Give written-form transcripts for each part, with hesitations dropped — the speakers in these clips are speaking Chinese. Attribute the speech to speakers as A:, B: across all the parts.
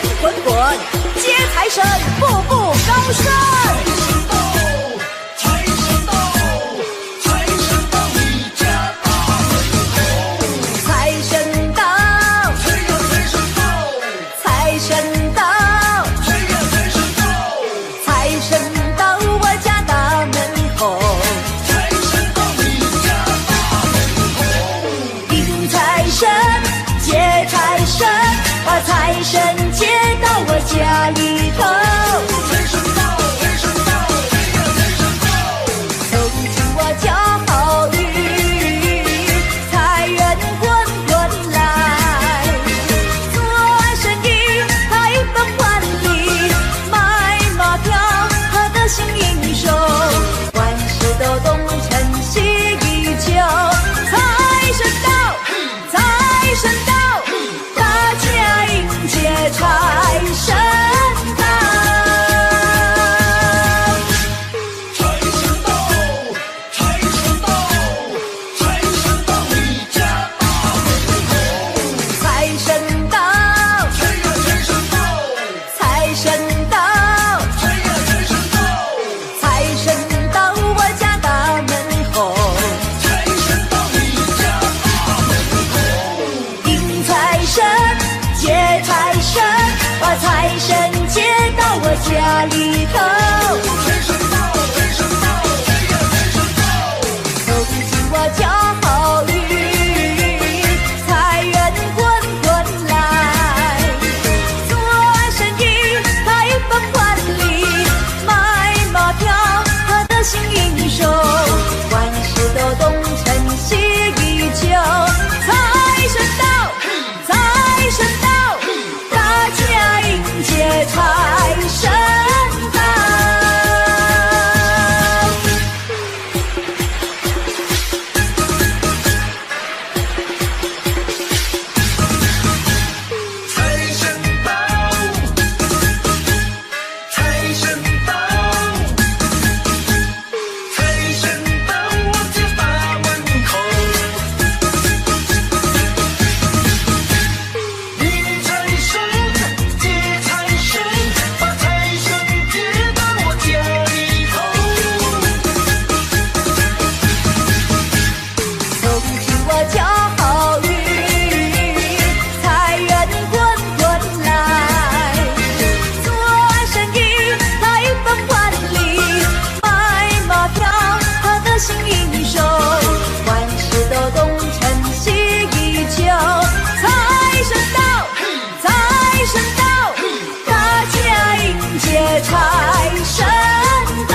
A: 钱滚滚，接财神，步步高升。财神到，财神到你家大门口。财神到，财呀财神到，财神到，财呀财神到，财神到我家大门口。财神到你家大门口。迎财神，接财神，把财神接到我家里头。财神到，财神到，财呀财神到，走进我家好运，财源滚滚来。做生意开奔万里，买马票得心应手，万事都东成西依旧。财神到，财神到，大家迎接财神到。财神到，财神到，财神到你家大门口。财神到，财呀财神到，财神到，财呀财神到，财神到我家大门口。财神到你家大门口。迎财神，接财神，把财神接到我家里头。财神到，财神到，财呀财神到，走进我家好运，财源滚滚来。做生意开奔万里，买马票得心应手，万事都东成西依旧。财神到，财神到，大家迎接财神到。财神到，财神到，财神到我家大门口。迎财神，接财神，把财神接到我家里头。走进我家好运，财源滚滚来。做生意开奔万里，买马票得心应手，万事都东成西依旧。财神到，财神到，大家迎接财神到。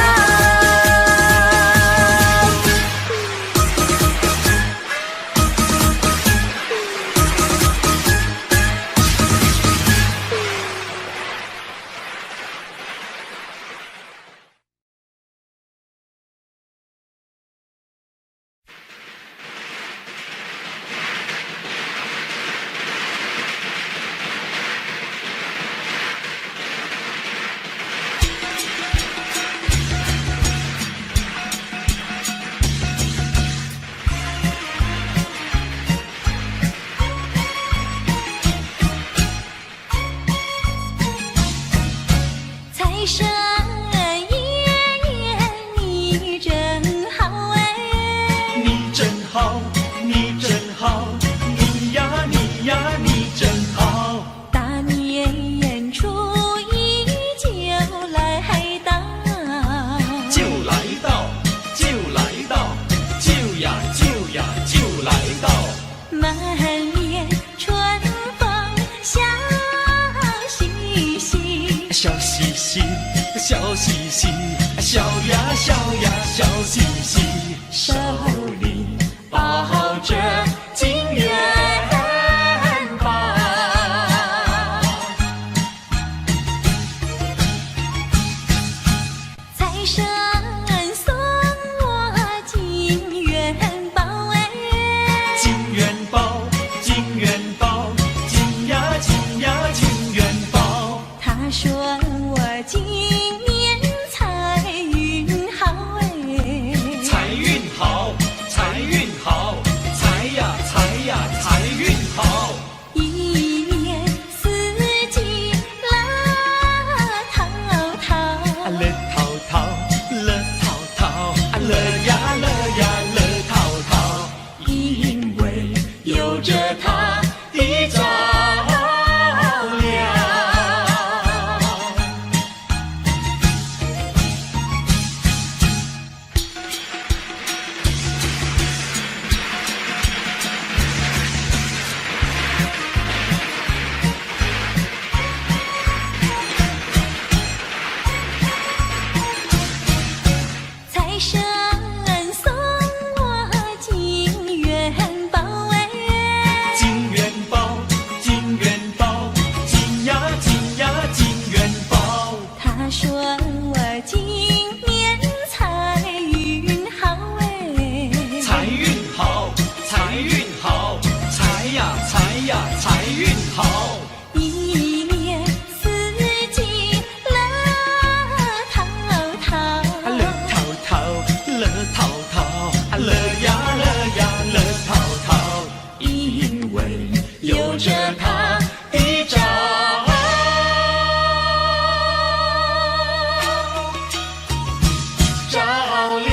A: 财神爷爷你真好哎，
B: 你真好，你真好，你呀你呀你真好。
A: 大年初一就来到，
B: 就来到，就来到，就呀就呀就来到。
A: 满面春风笑嘻嘻，
B: 笑嘻嘻，笑嘻嘻，笑呀笑呀笑嘻嘻，手里抱着金元宝。
A: 财神送我金元宝哎，
B: 金元宝，金元宝，金呀金呀金元宝。
A: 他说我今年财运
C: 财神送我金元宝哎，
B: 金元宝，金元宝，金呀金呀金元宝。
C: 他说我今年财运好哎，
B: 财运好，财运好，财呀财呀财运好。
C: 一年四季乐淘淘，
B: 乐淘淘，乐淘淘，乐呀乐呀乐淘淘，因为有着它的照亮。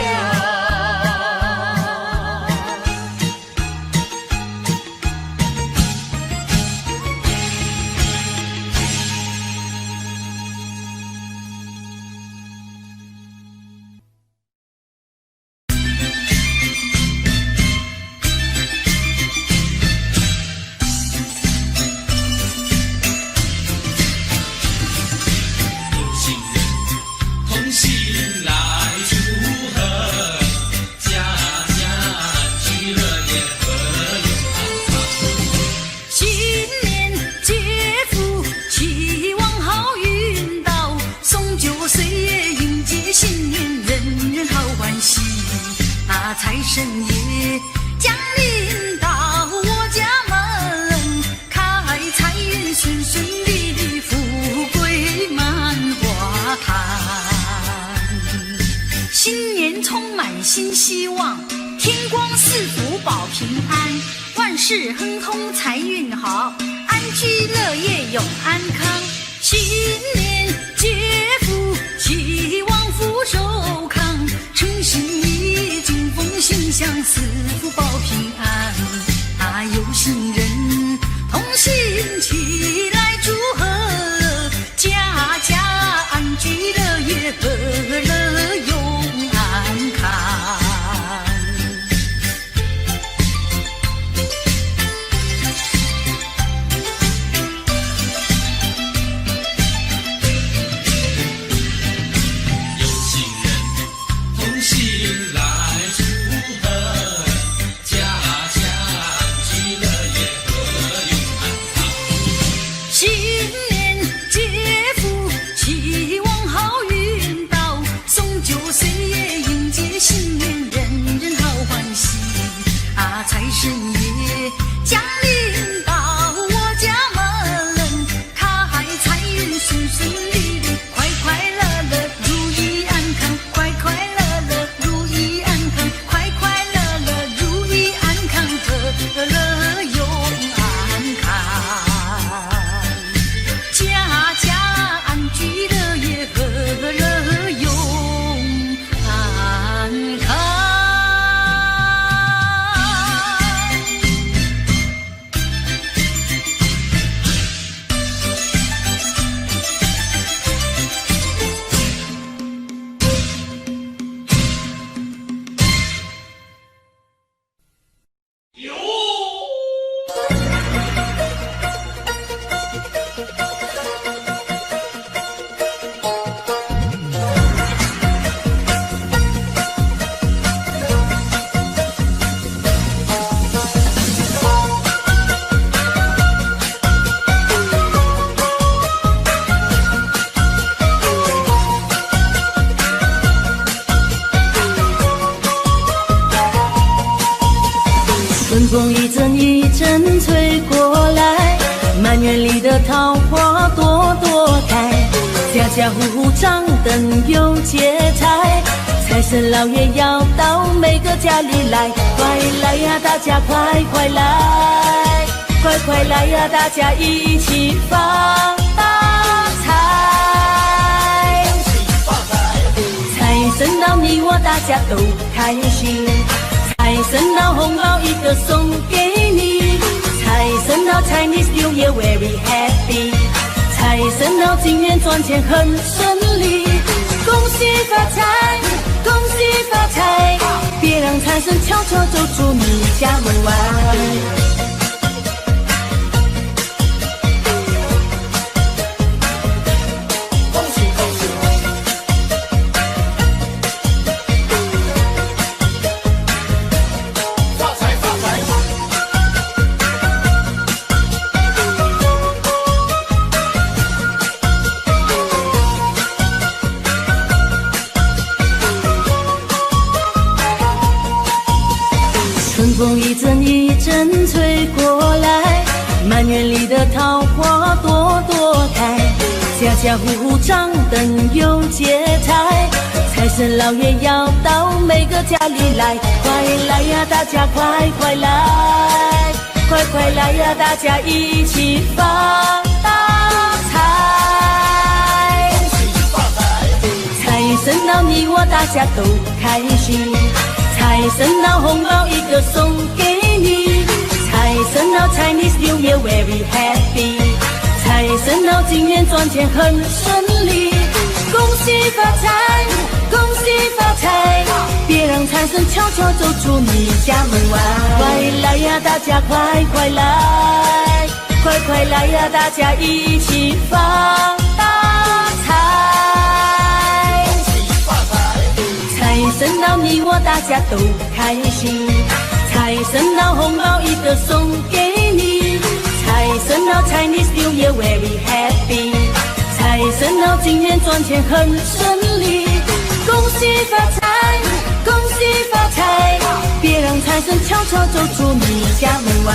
B: 有情人同心来祝贺，家家安居乐业和永安康。
C: 新年接福，期望好运到，送酒岁月迎接新年，人人好欢喜。大财神爷降临到我家门，开财运顺顺利利，富贵满花坛。新年充满新希望，天光赐福保平安，万事亨通财运好，安居乐业永安康。新年接福，期望福寿康，诚心意金风心想，四福保平安。有心人同心齐来祝贺，家家安居乐业和乐永安康。
B: 有情人同心来祝贺，家家安居乐业和永安康。
C: 新年接福，期望好运到，送酒岁月迎接新年，人人好欢喜。财神爷降临到我家门，开财运顺顺利利，快快乐乐如意安康，快快乐乐如意安康，快快乐乐如意安康，和乐永安康。家家安居乐业和乐永安康。
D: 春风一阵一阵吹过来，满园里的桃花朵朵开，家家户户张灯有节彩，财神老爷要到每个家里来，快来呀，大家快快来，快快来呀，大家一起发大财。财神到你我大家都开心，财神到红包一个送给你，财神到 Chinese New Year very happy， 财神到今年赚钱很顺利，恭喜发财，恭喜发财，别让财神悄悄走出你家门外。春风一阵一阵吹过来，满园里的桃花朵朵开，家家户户张灯有节台，财神老爷要到每个家里来，快来呀，大家快快来，快快来呀，大家一起发大财。财神到你我大家都开心，财神到红包一个送给你，财神到 Chinese New Year very happy， 财神到今年赚钱很顺利，恭喜发财，恭喜发财，别让财神悄悄走出你家门外。快来呀，大家快快来，快快来呀，大家一起发大财。财神到你我大家都开心，财神到红包一个送给你，财神到 Chinese New Year very happy， 财神到今年赚钱很顺利，恭喜发财，恭喜发财，别让财神悄悄走出你家门外。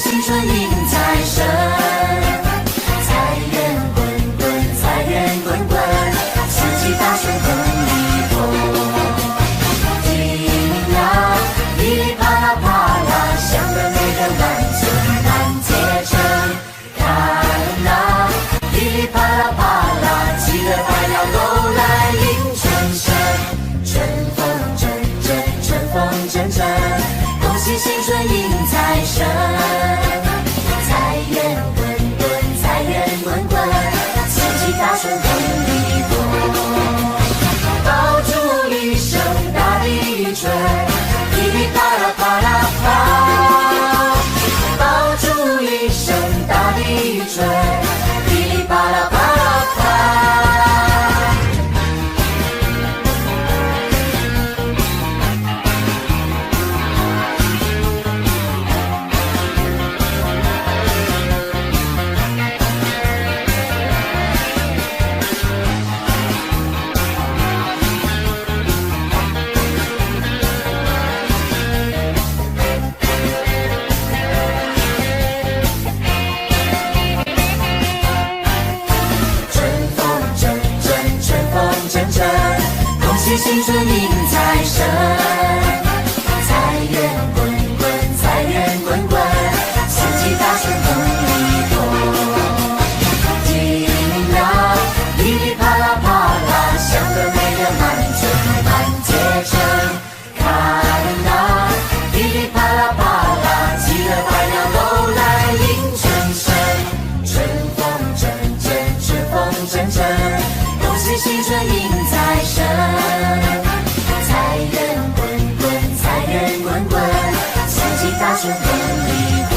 D: 新春迎财神，财源滚滚，财源滚滚，四季大顺亨利丰。听呀，噼里啪啦啪啦，响得每人满村满街城。看呐，噼里啪啦啪啦，鸡的百鸟都来迎春神。春风阵阵，春风阵阵，恭喜新春迎财神。财源滚滚，财源滚滚，四季大顺亨利丰。爆竹一声，大地一吹，噼里啪啦啪啦啪。爆竹一声，大地一吹，噼里啪啦啪啦啪。恭喜新春迎财神，财源滚滚，财源滚滚，四季大顺亨利丰。听呀，噼里啪啦啪啦，响得每人满村满街城。看呐，噼里啪啦啪啦，鸡的百鸟都来迎春神。春风阵阵，春风阵阵，恭喜新春迎财神。财源滚滚，财源滚滚，四季大顺亨利丰。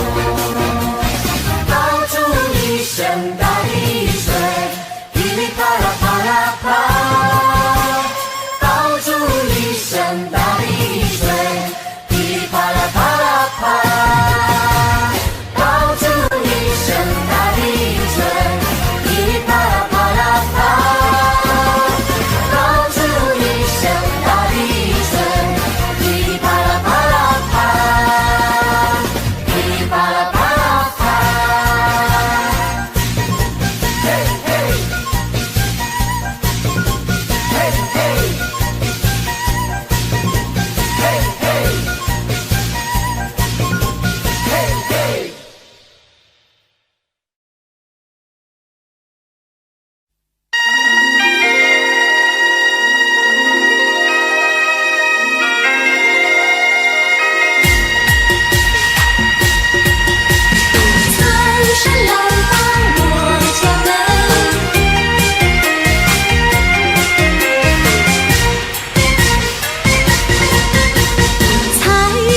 D: 爆竹一声，大地一吹，噼里啪啦啪啦啪。爆竹一声，大地一吹，噼里啪啦啪啦啪。爆竹一声，大地一吹，噼里啪啦啪啦啪。爆竹一声，大地一吹，噼里啪啦啪啦啪，噼里啪啦啪啦啪。嘿嘿，嘿嘿，嘿嘿，嘿嘿。
C: 财神来到我家门，财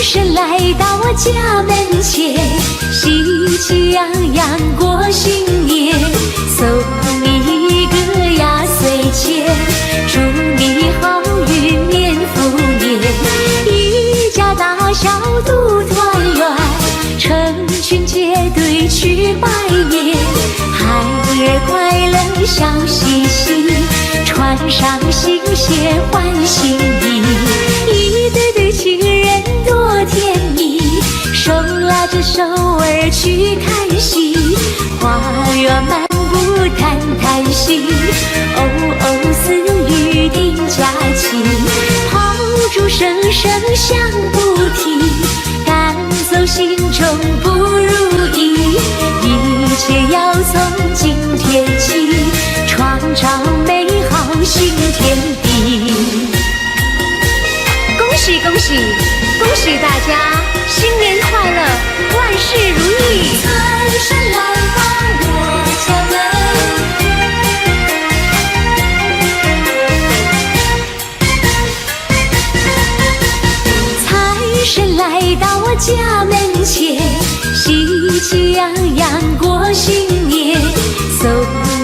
C: 神来到我家门前，喜气洋洋过新年，送你一个压岁钱，祝你好运年复年，一家大小都团圆，成群结队去拜年，孩儿快乐笑嘻嘻，穿上新鞋换新衣，一对对情人多甜蜜，手拉着手儿去看戏，花园漫步谈谈心，哦哦私语定佳期，炮竹声声响不停，赶走心中不如意，一切要从今天起，创造美好新天地。恭喜恭喜恭喜大家，新年快乐，万事如意！财神来到我家门，财神来到我家门前，喜气洋洋过新年，送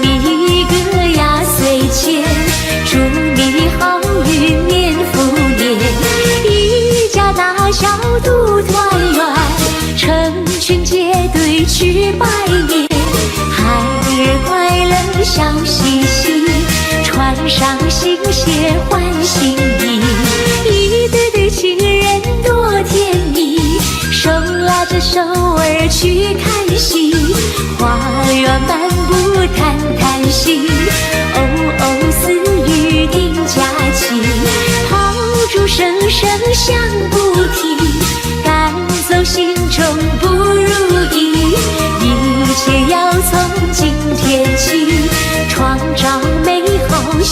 C: 你一个压岁钱，祝你好运年复年，一家大小都团圆，成群结队去拜年，孩儿快乐笑嘻嘻，穿上新鞋换新衣，一对对情人多甜蜜，手拉着手儿去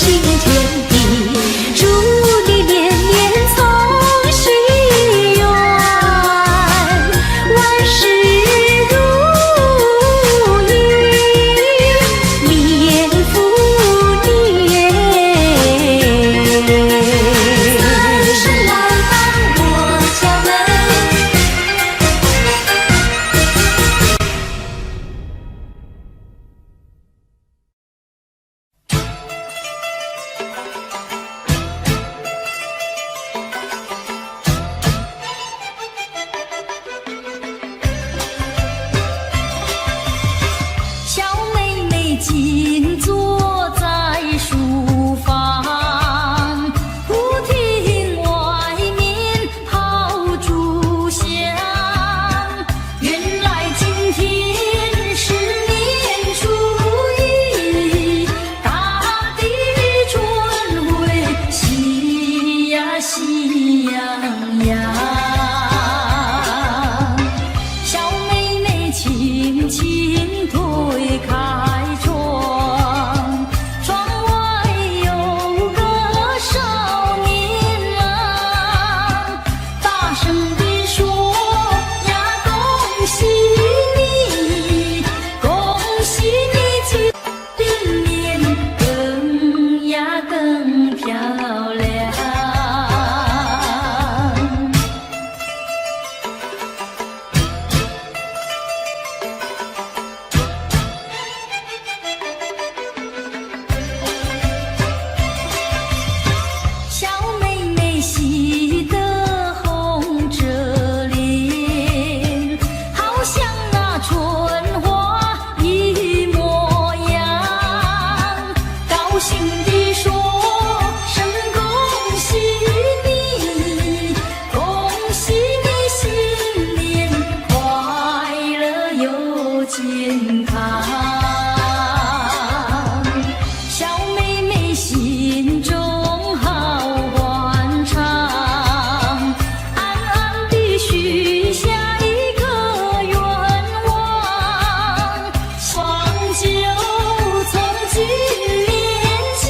C: 心田地，祝你年年从许愿，万事如意，年复年。财神来到我家门。小妹妹静坐在书房，不听外面炮竹响。原来今天是年初一，大地春回喜呀喜洋洋。小妹妹轻轻推开窗，窗外有个少年郎，大声地说呀，恭喜你，恭喜你，今年更呀更漂亮。小妹妹喜得红着脸，好像那春花一模样，高兴地说声恭喜你，恭喜你新年快乐又健康。小妹妹心中好欢畅，暗暗地许下一个愿望，望就从今年起，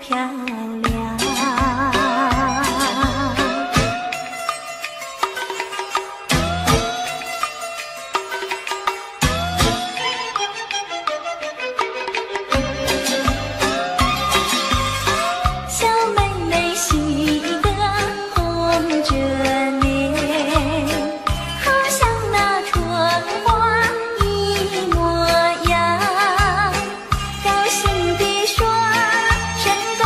D: 漂亮。小妹妹喜得红着脸，好像那春花一模样，高兴地说声恭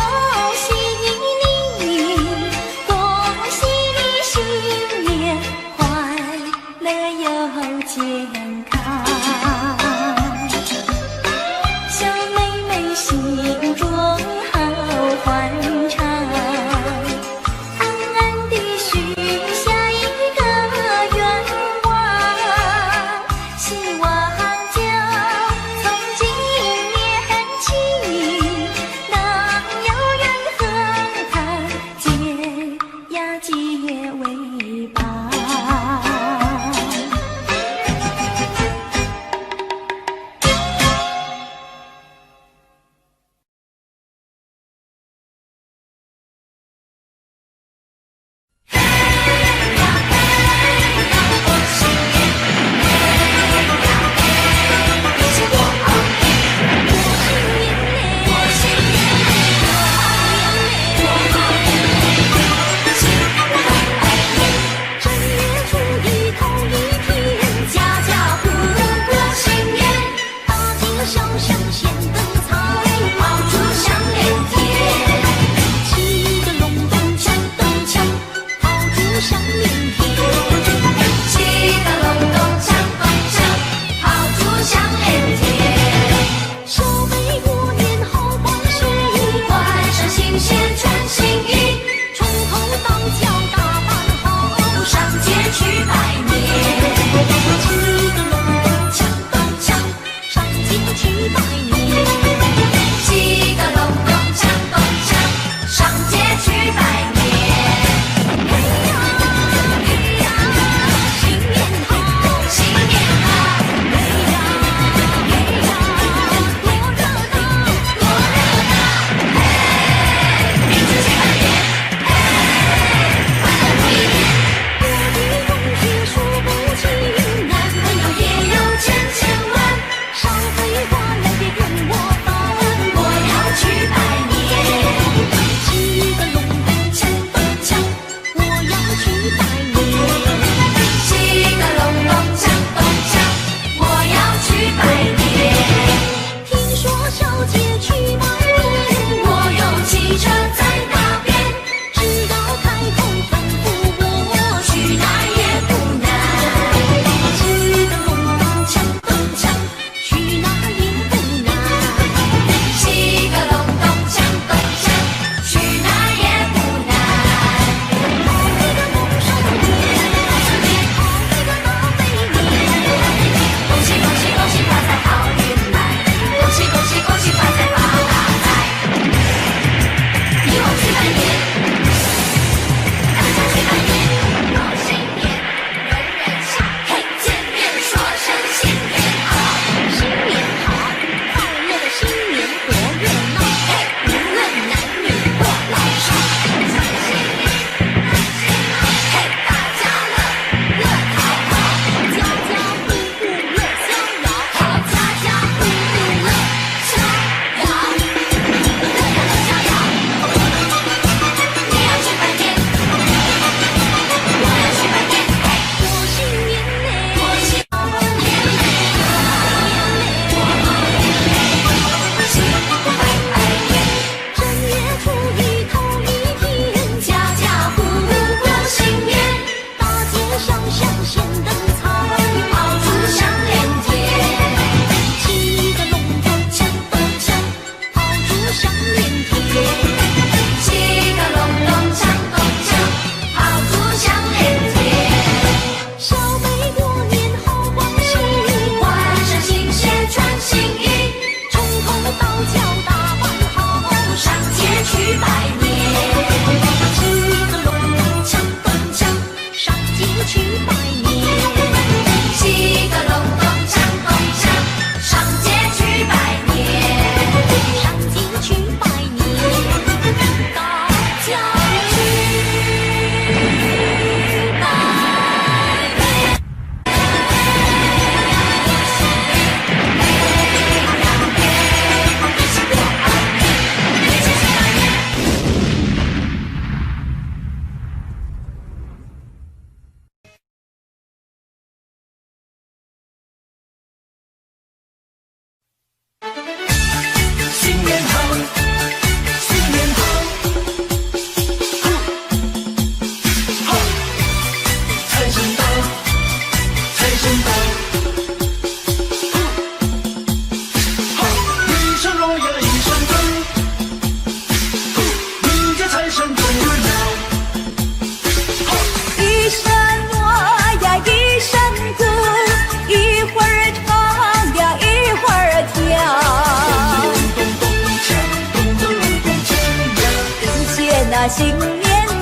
D: 那新年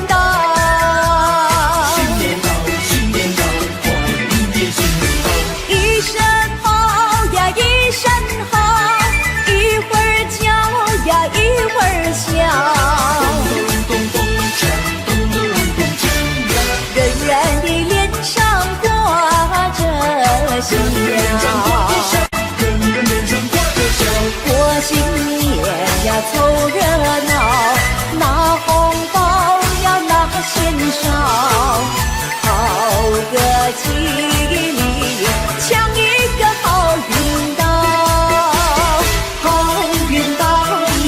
D: 到，
B: 新年到，新年到，欢迎接新年到。
D: 一声好呀一声好，一会儿叫呀一会儿笑，
B: 咚咚咚锵，咚咚咚锵呀，
D: 人人的脸上挂着笑。
B: 人人脸上挂着笑。
D: 过新年呀凑热闹，拿红包呀拿钱少，好个吉利，抢一个好运到，好运到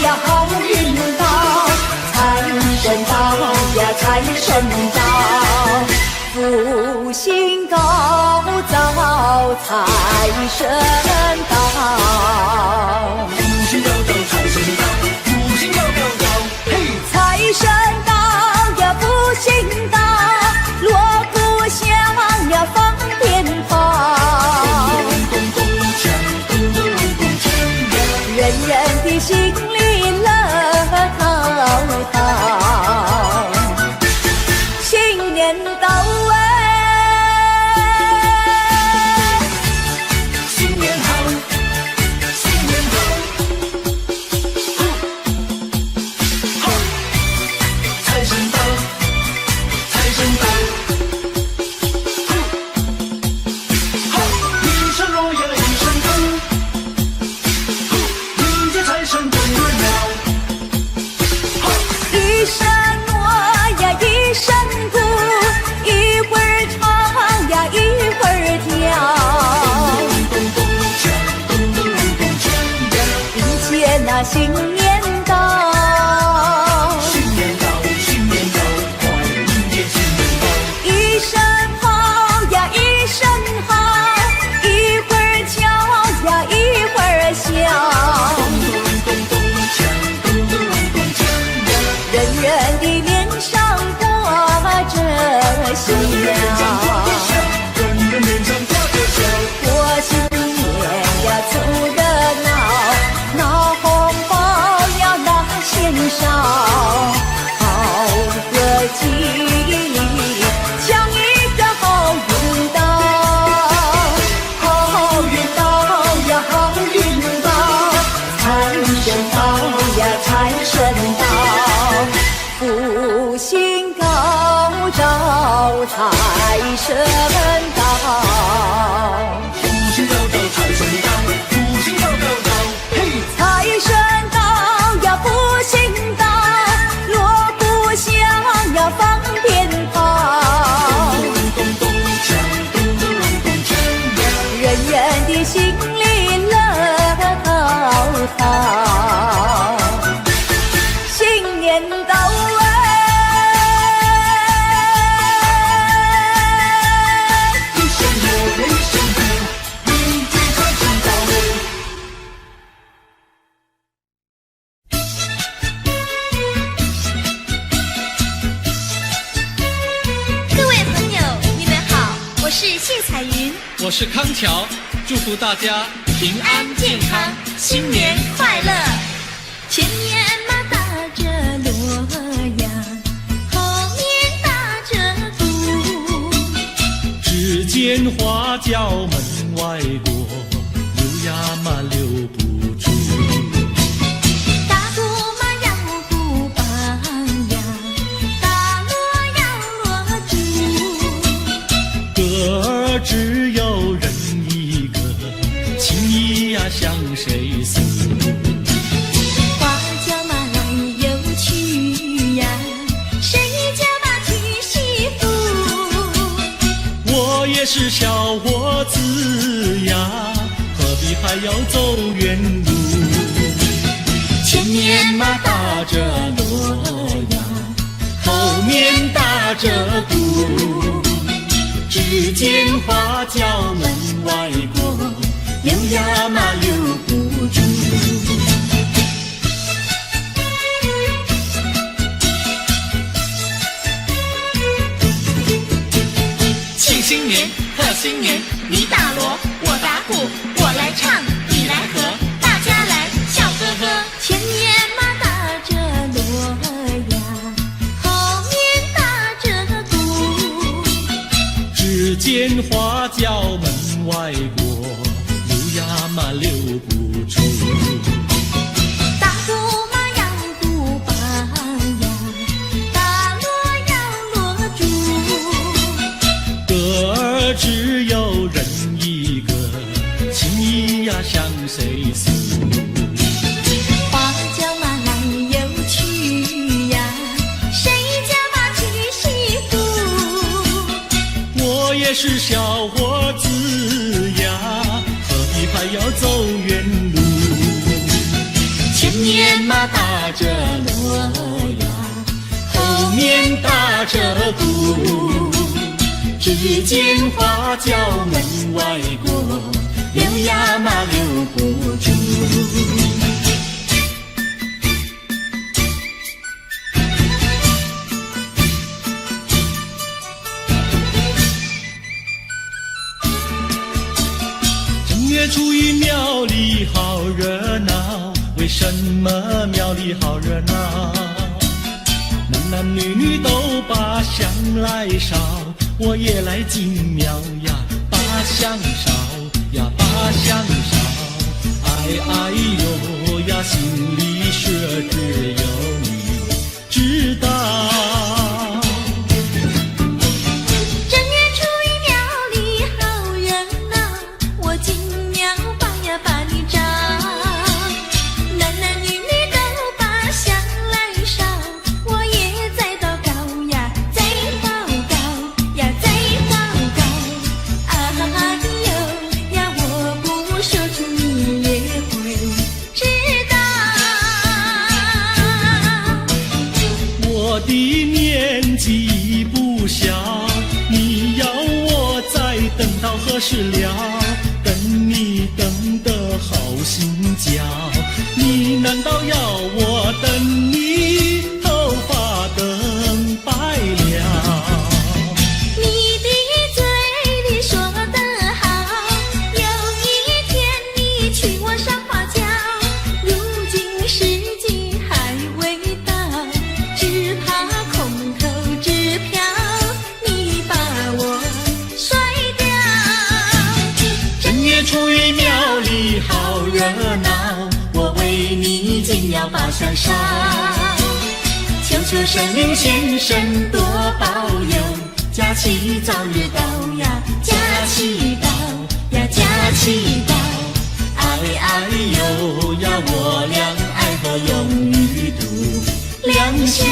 D: 呀好运到，财神到呀财神到，福星高照财神到。
B: 福星高照财神到，福星高照，嘿！
D: 财神到呀福星到，锣鼓响呀放鞭炮，
B: 咚咚咚锵，咚咚咚锵呀，
D: 人人的心里乐陶陶。新年到
B: 新年好，新年好，好，财神到，财神到，好，一声锣呀一声鼓，迎接财神滚热闹，好，
D: 一声锣呀一声鼓，一会儿唱呀一会儿跳，
B: 咚咚锵，咚咚咚锵呀，
D: 迎接那新年到。
B: 新年到，新年到，欢迎接新年到。
D: 一声好呀一声好，一会儿叫呀一会儿笑，
B: 咚咚锵，咚咚咚锵呀，
D: 人人的脸上挂着笑。
B: 人人脸上挂着笑。
D: 过新年呀凑热闹，拿红包呀拿钱少，好个吉利，抢一个好运到，好运到呀好运到，财神到呀财神到，福星高照财神到。
B: 福星高照财神到，福星高高照，嘿！
D: 财神到呀福星到，锣鼓响呀放鞭炮，
B: 咚咚锵，咚咚咚锵呀，
D: 人人的心里乐陶陶。新年到
B: 一声锣一声鼓，迎接财神到。
E: 各位朋友，你们好，我是谢彩云，
F: 我是康桥，祝福大家平安健康，
E: 新年快乐！
C: 前面嘛打着锣呀，后面打着鼓，
F: 只见花轿门外过，溜呀嘛溜不住。
C: 打鼓嘛要鼓棒呀，打锣要锣珠，
F: 歌儿只有人一个，情谊呀向谁诉？
C: 花轿嘛来又去呀，谁家嘛娶媳妇？
F: 我也是小伙子呀，何必还要走远路？前面嘛打着锣呀，后面打着鼓，只见花轿门外过，溜呀嘛溜不住。
E: 庆新年，贺新年，你打锣，我打鼓，我来唱，你来和，大家来笑呵呵。
C: 前面嘛打着锣呀，
F: 外国，溜呀嘛溜不出。
C: 大驸马要不拔呀，大锣要落住。
F: 歌儿只有人一个，情意呀向谁诉？
C: 花轿马来又去呀，谁家把娶媳妇？
F: 我也是小伙子呀，何必还要走远路？前面马打着锣呀，后面打着鼓，只见花轿门外过，溜呀嘛溜不住。正月初一庙里好热闹，为什么庙里好热闹？男男女女都把香来烧，我也来进庙呀，把香烧呀，把香烧。哎哎呦呀，心里说只有你知道。
C: 正月初一庙里好热闹，我进庙把呀把你找。男男女女都把香来烧，我也在祷告呀，在祷告呀，在祷告。哎呦呀，我不说出你也会知道。
F: 我的年纪不小，你要我再等到何时了？等你等得好心焦，你难道要我等你头发等白了？
C: 你的嘴里说得好，有一天你娶我上花轿，如今时机还未到，只怕空头支票你把我甩掉。
F: 正月初一庙里好热闹，我为你进窑把香烧，求求神灵先生多保佑，假期早日到呀，假期到呀，假期到。哎哎呦呀，我俩爱河永与度良宵。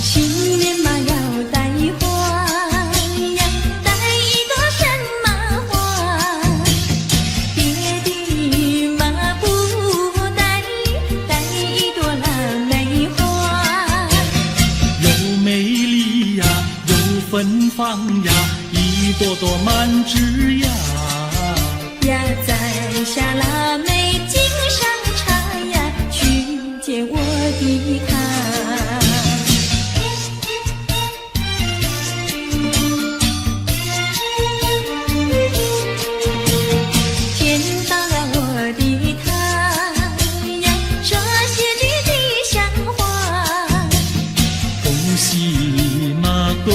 C: 新年嘛要带花呀，带一朵什么花？别的嘛不带，带一朵腊梅花。
F: 又美丽呀，又芬芳呀，一朵朵满枝呀。
C: 呀，摘下腊梅敬上茶呀，去见我的他。见到了我的他呀，说些句吉祥话。
F: 恭喜嘛恭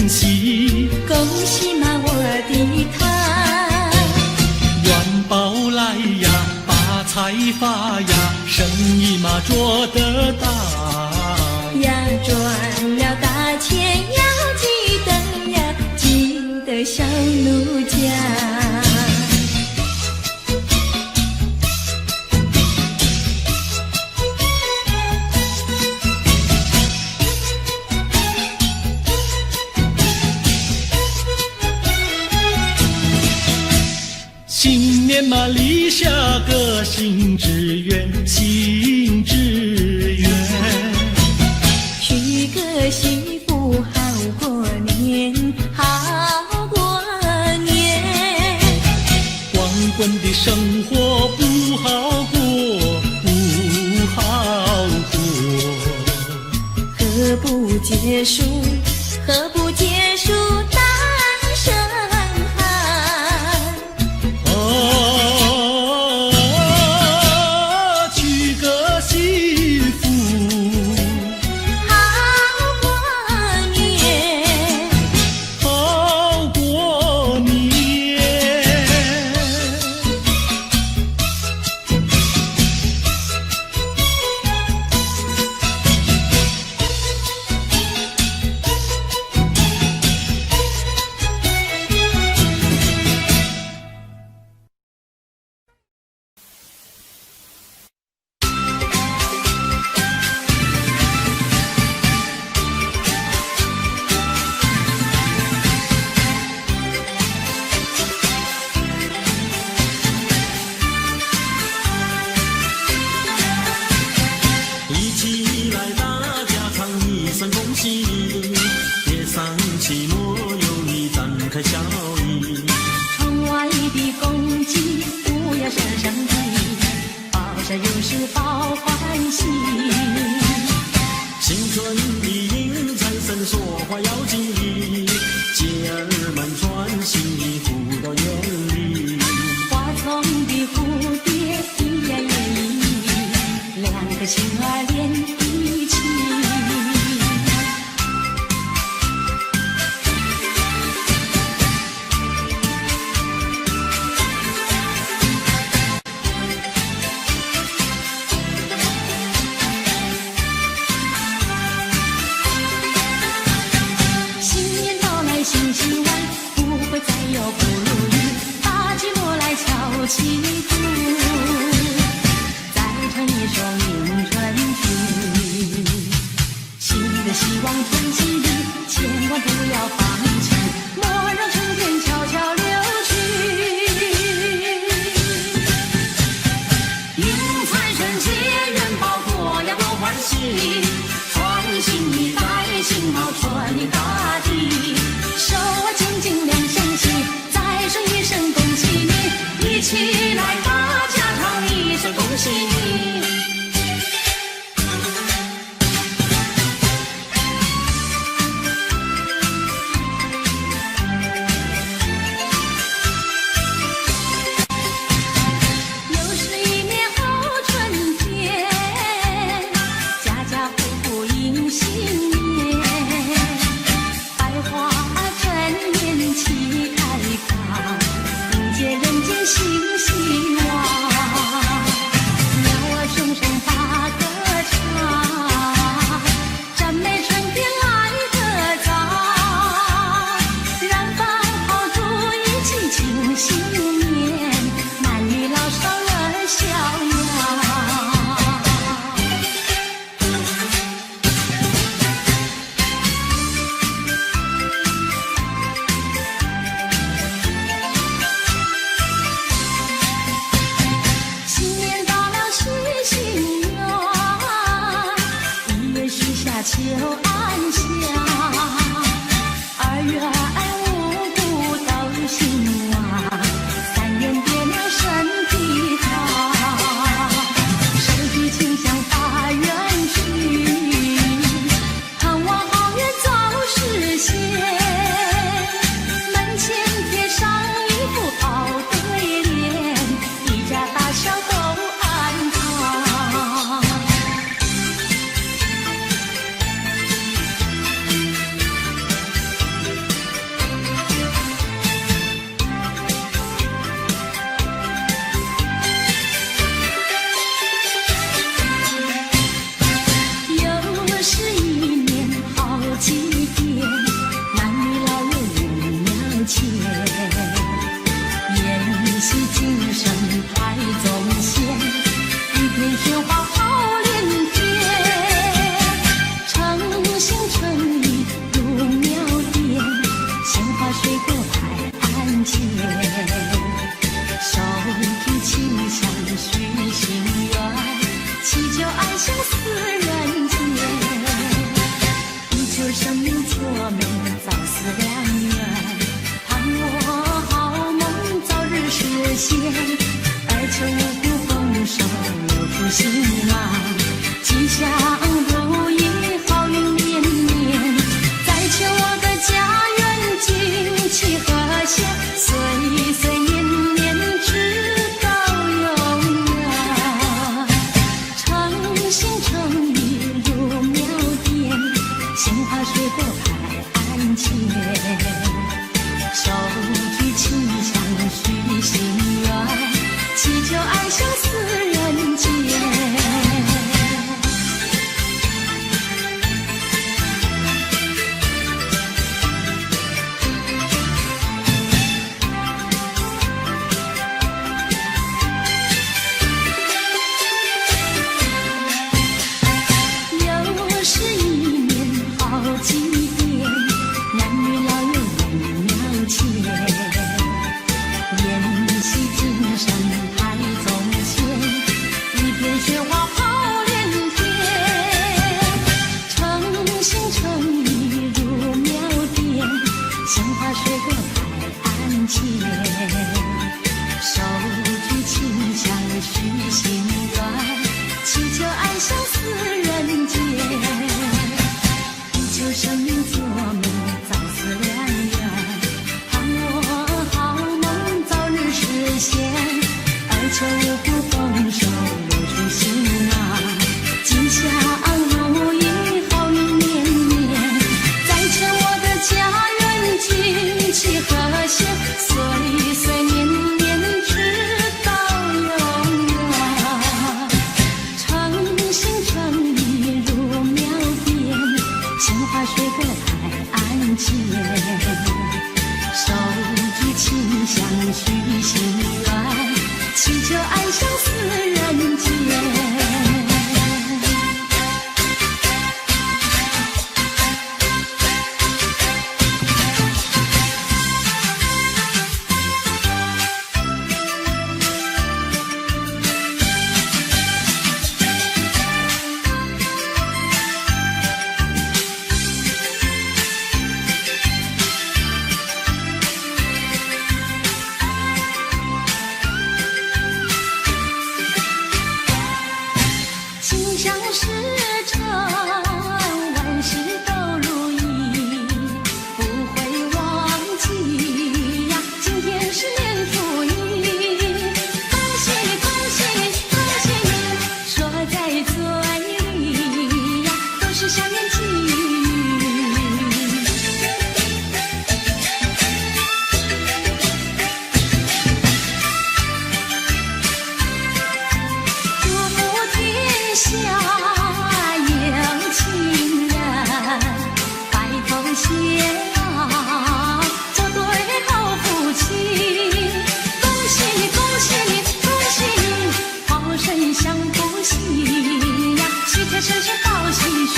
F: 喜，
C: 恭喜嘛我的他，
F: 元宝来呀，发财发呀，生意嘛做得大。
C: 呀赚了大钱要记得呀，记得小奴家。
F: 新年嘛立下个新志愿，新志愿。
C: 娶个媳妇好过年，好过年。
F: 光棍的生活不好过，不好过。
C: 何不结束？何不结束单身汉？
F: 娶个彩笑意。
C: 窗外的公鸡不要声声啼，报山有时报欢喜。
F: 新春的迎财神说话要吉利，姐儿们穿新衣服到园里。
C: 花丛的蝴蝶一呀也一，两个心儿连一起。新希望不会再有不如意，大寂寞来敲起鼓，再唱一首迎春曲。新的希望春熙里，千万不要放弃，莫让春天悄悄流去。迎财神接元宝，多呀多欢喜，穿新衣戴新帽，春迎大地。手啊紧紧两相惜，再说一声恭喜你，一起来大家唱一声恭喜你。又是一年好春天，家家户户迎新年，百花齐开放，迎接人间新希望。鸟儿声声把歌唱，赞美春天来得早，让芳炮竹一起庆新年，男女老少乐逍遥。秋安详，2月5谷都兴旺，3元爹娘身体好，手提清香发愿去，盼望好运早实现，门前贴上一副好对联，一家大小都安康。延禧精神排宗宪，一片喧哗好连天，诚心诚意入庙殿，鲜花水果摆案前，手提清香许心愿，祈求爱相思人间，以求生命作美早似良缘，盼我好梦早日实现，而求五谷丰收六畜兴旺，吉祥如意好运绵绵，再求我的家园景气和谐，前，手举清香许心愿，祈求安享四人间，祈求生命作美早似良缘，盼我好梦早日实现，哀求五谷丰收如初心啊，吉祥如意好运绵绵，再劝我的家人亲戚和谐，岁岁年年直到永远，诚心诚意如苗边，杏花水果开案前，手举清香许心愿，祈求安享四人间。心想事成，万事都如意，不会忘记呀。今天是年初一，恭喜恭喜恭喜你，说在嘴里呀，都是祥言吉语。祝福天下有情人，白头偕老，做对好夫妻。恭喜你，恭喜你，恭喜你，好生享福喜呀，喜天生生报喜讯。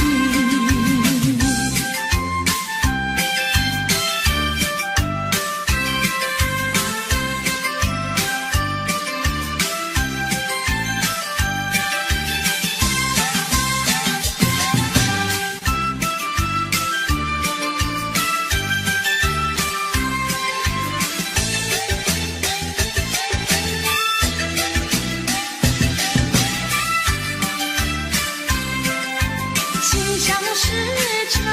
C: 心想事成，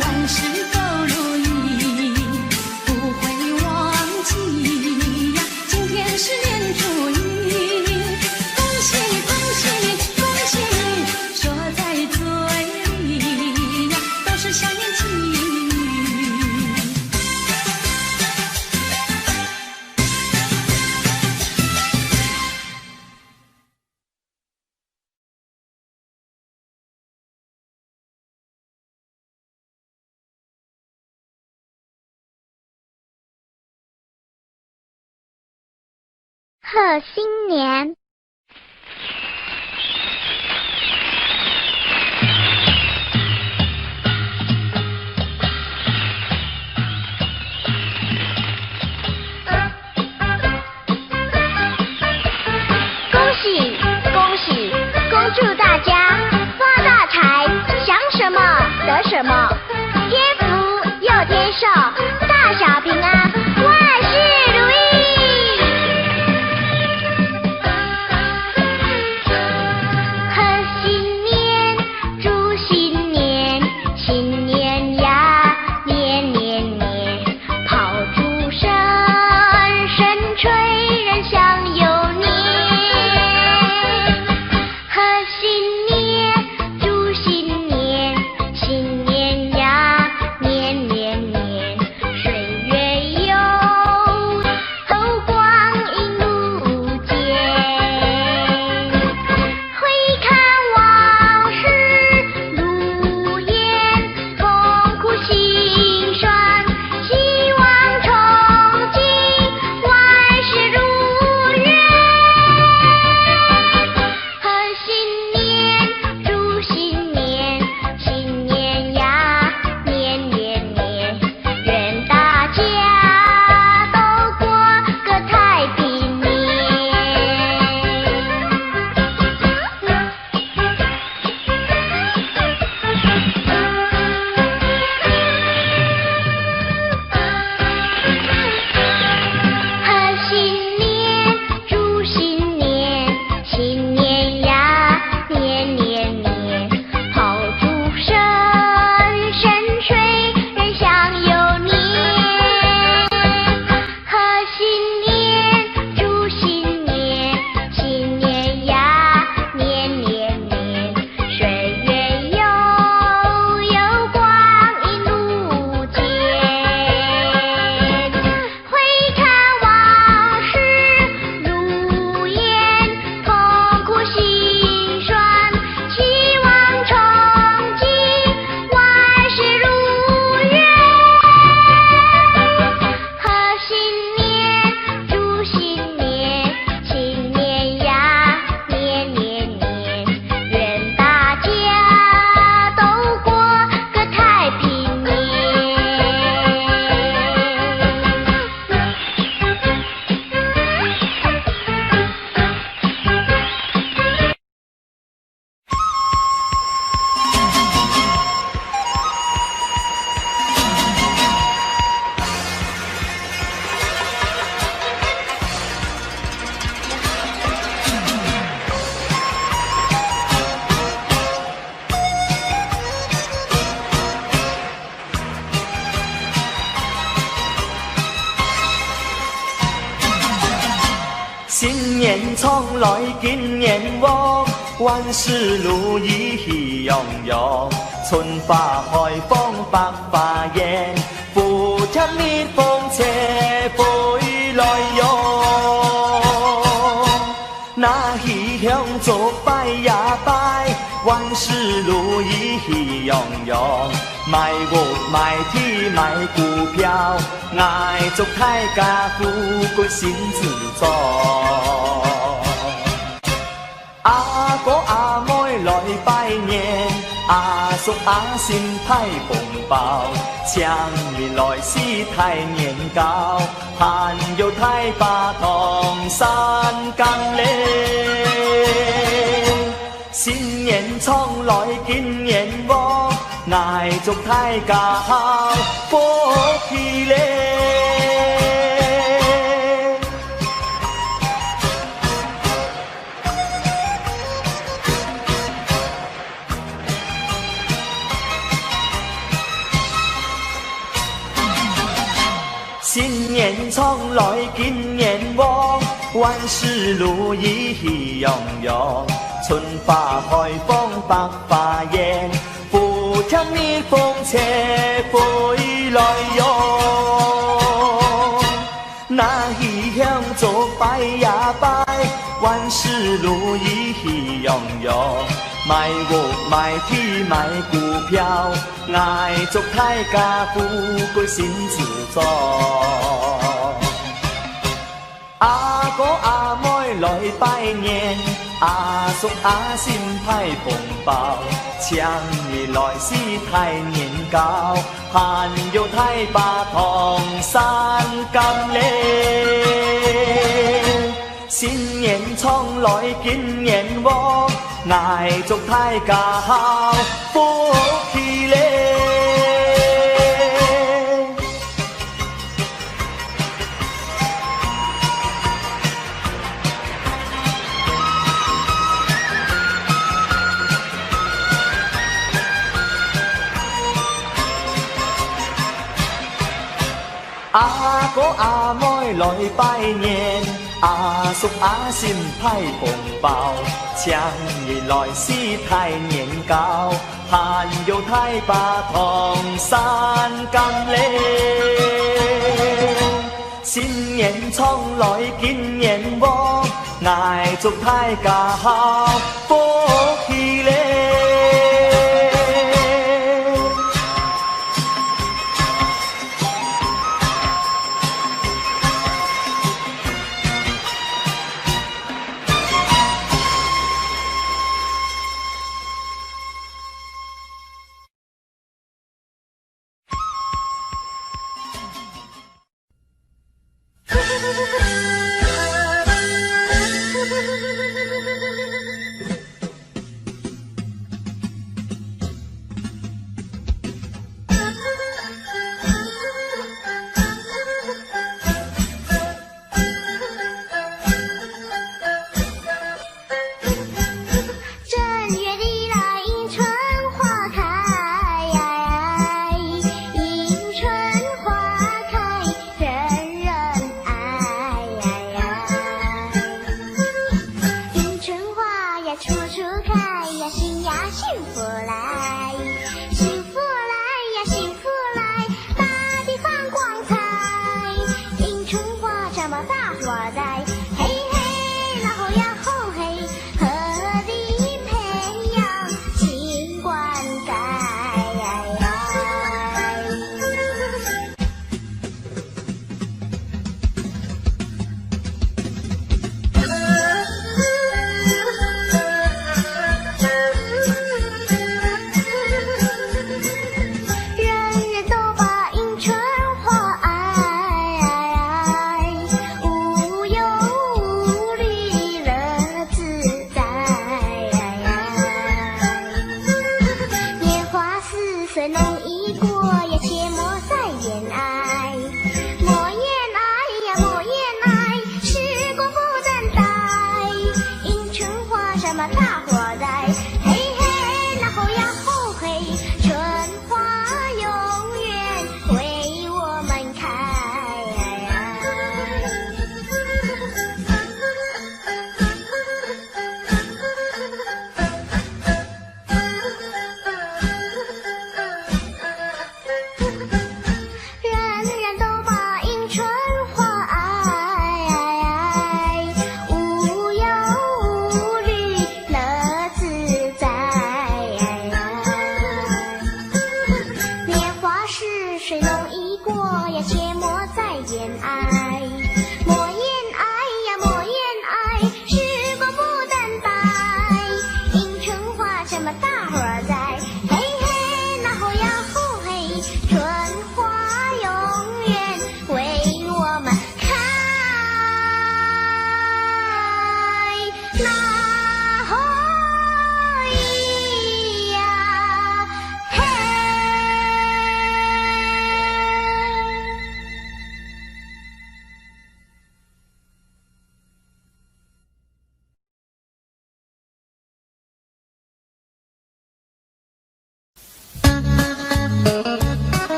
C: 万事都如意，不会忘记呀。今天是年初一，恭喜你，恭喜你，恭喜你，说在嘴里呀，都是祥言吉语。
G: 贺新年。恭喜恭喜，恭祝大家发大财，想什么得什么，天福又天寿，大小平安，万事如意。新年呀，年年年，岁月有
H: 新年从来今年旺，万事如意喜洋洋，春花开放百花艳，福田蜜蜂车飞来哟。那喜向祝拜呀拜，万事如意喜洋洋，买屋买地买股票，爱祝大家富贵身自在。阿哥阿妹来拜年，阿叔阿婶派红包，强年来是太年糕，盼有太把同山更嘞。新年从来今年旺，爱祝大家好福气嘞。新年从来今年旺，万事如意喜洋洋，春花开放百花艳，福田蜜蜂车飞来哟。那喜向祝拜呀拜，万事如意喜洋洋，买屋买地买股票，爱祝大家富贵身自在。阿哥阿妹来拜年，阿叔阿婶派红包，强年来是太年糕，盼有太把同山更嘞。新年从来今年旺，爱祝大家好福气嘞。阿哥阿妹来拜年，阿叔阿婶派红包，强年来是太年糕，盼有太把同山更嘞。新年从来今年旺，爱祝大家好福气嘞。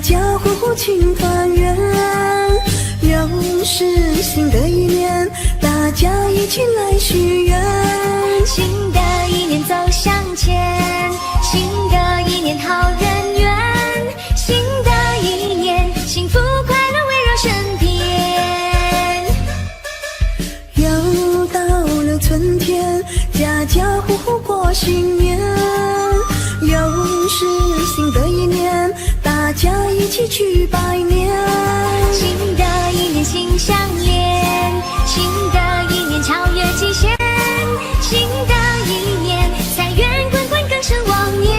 D: 家户户庆团圆。又是新的一年，大家一起来许愿。
G: 新的一年走向前，新的一年好人缘，新的一年幸福快乐围绕身边。
D: 又到了春天，家家户户过新年。又是新的一年，大家一起去拜年。
G: 新的一年心相连，新的一年超越极限，新的一年财源滚滚更胜往年。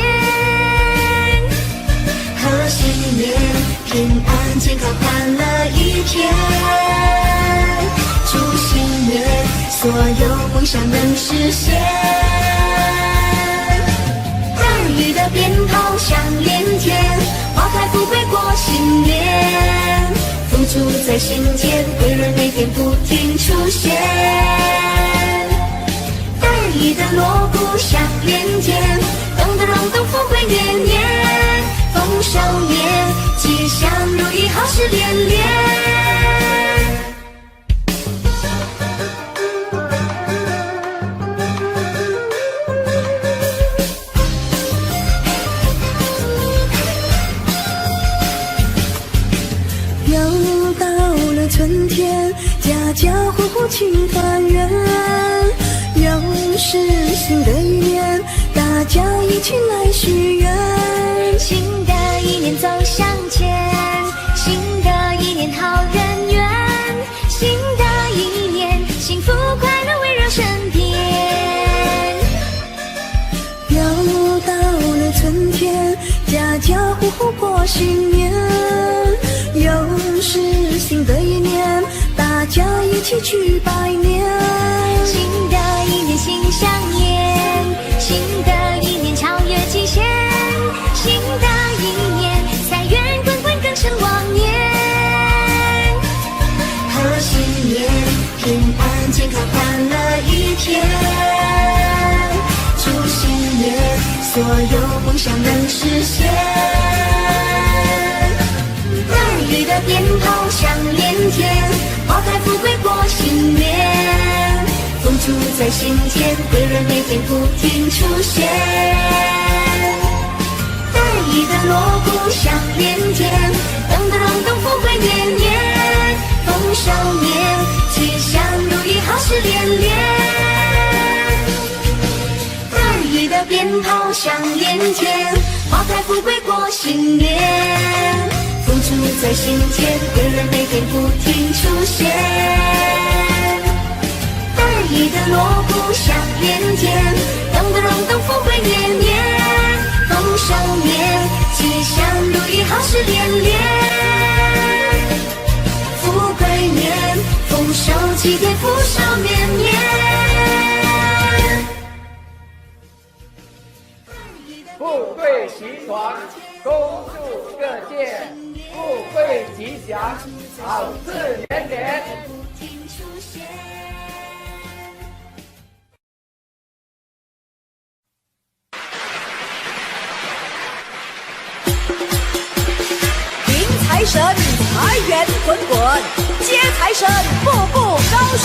G: 贺新年，平安健康欢乐一天。祝新年，所有梦想能实现。儿女的鞭炮响连天，花开富贵过新年。付出在心间，贵人每天不停出现。儿女的锣鼓响连天，咚咚咚咚，富贵年年，丰收年，吉祥如意，好事连连。
D: 又到了春天，家家户户庆团圆。又是新的一年，大家一起来许愿。
G: 新的一年走向前，新的一年好人缘，新的一年幸福快乐围绕身边。
D: 又到了春天，家家户户过新年。又是新的一年，大家一起去拜年。
G: 新的一年心相连，新的一年超越极限，新的一年财源滚滚更胜往年。贺新年，平安健康欢乐一天。祝新年，所有梦想能实现。儿女的鞭炮响连天，花开富贵过新年。付出在心间，贵人每天不停出现。儿女的锣鼓响连天，咚咚咚咚，富贵年年，丰收年，吉祥如意，好事连连。儿女的鞭炮响连天，花开富贵过新年。付出在心间，贵人每天不停出现。儿女的锣鼓响连天，咚咚咚咚，富贵年年，丰收年，吉祥如意，好事连连。富贵年，丰收齐天，福寿绵绵。
I: 富贵齐传，恭祝各界富贵吉祥，好事连连。
A: 迎财神，财源滚滚；接财神，步步高升。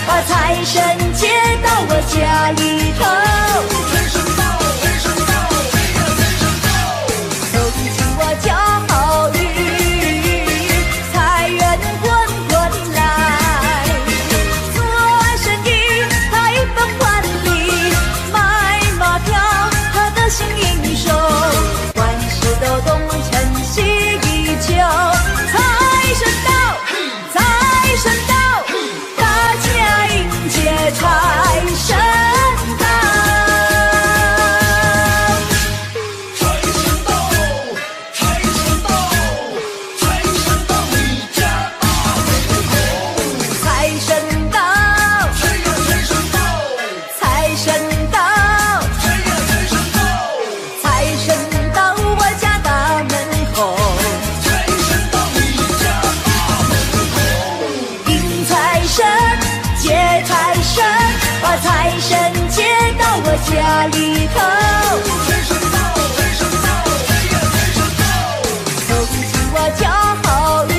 A: 把财神接到我家里头，财神到，财神到，财神到，走进我家好运，财源滚滚来，做生意开放万里，买马票他得心应手，万事都东成西依旧，财神到，财神到。财
D: 家里头。
A: 财神到，财神到，哎呀，财神到！
D: 恭喜我家好运，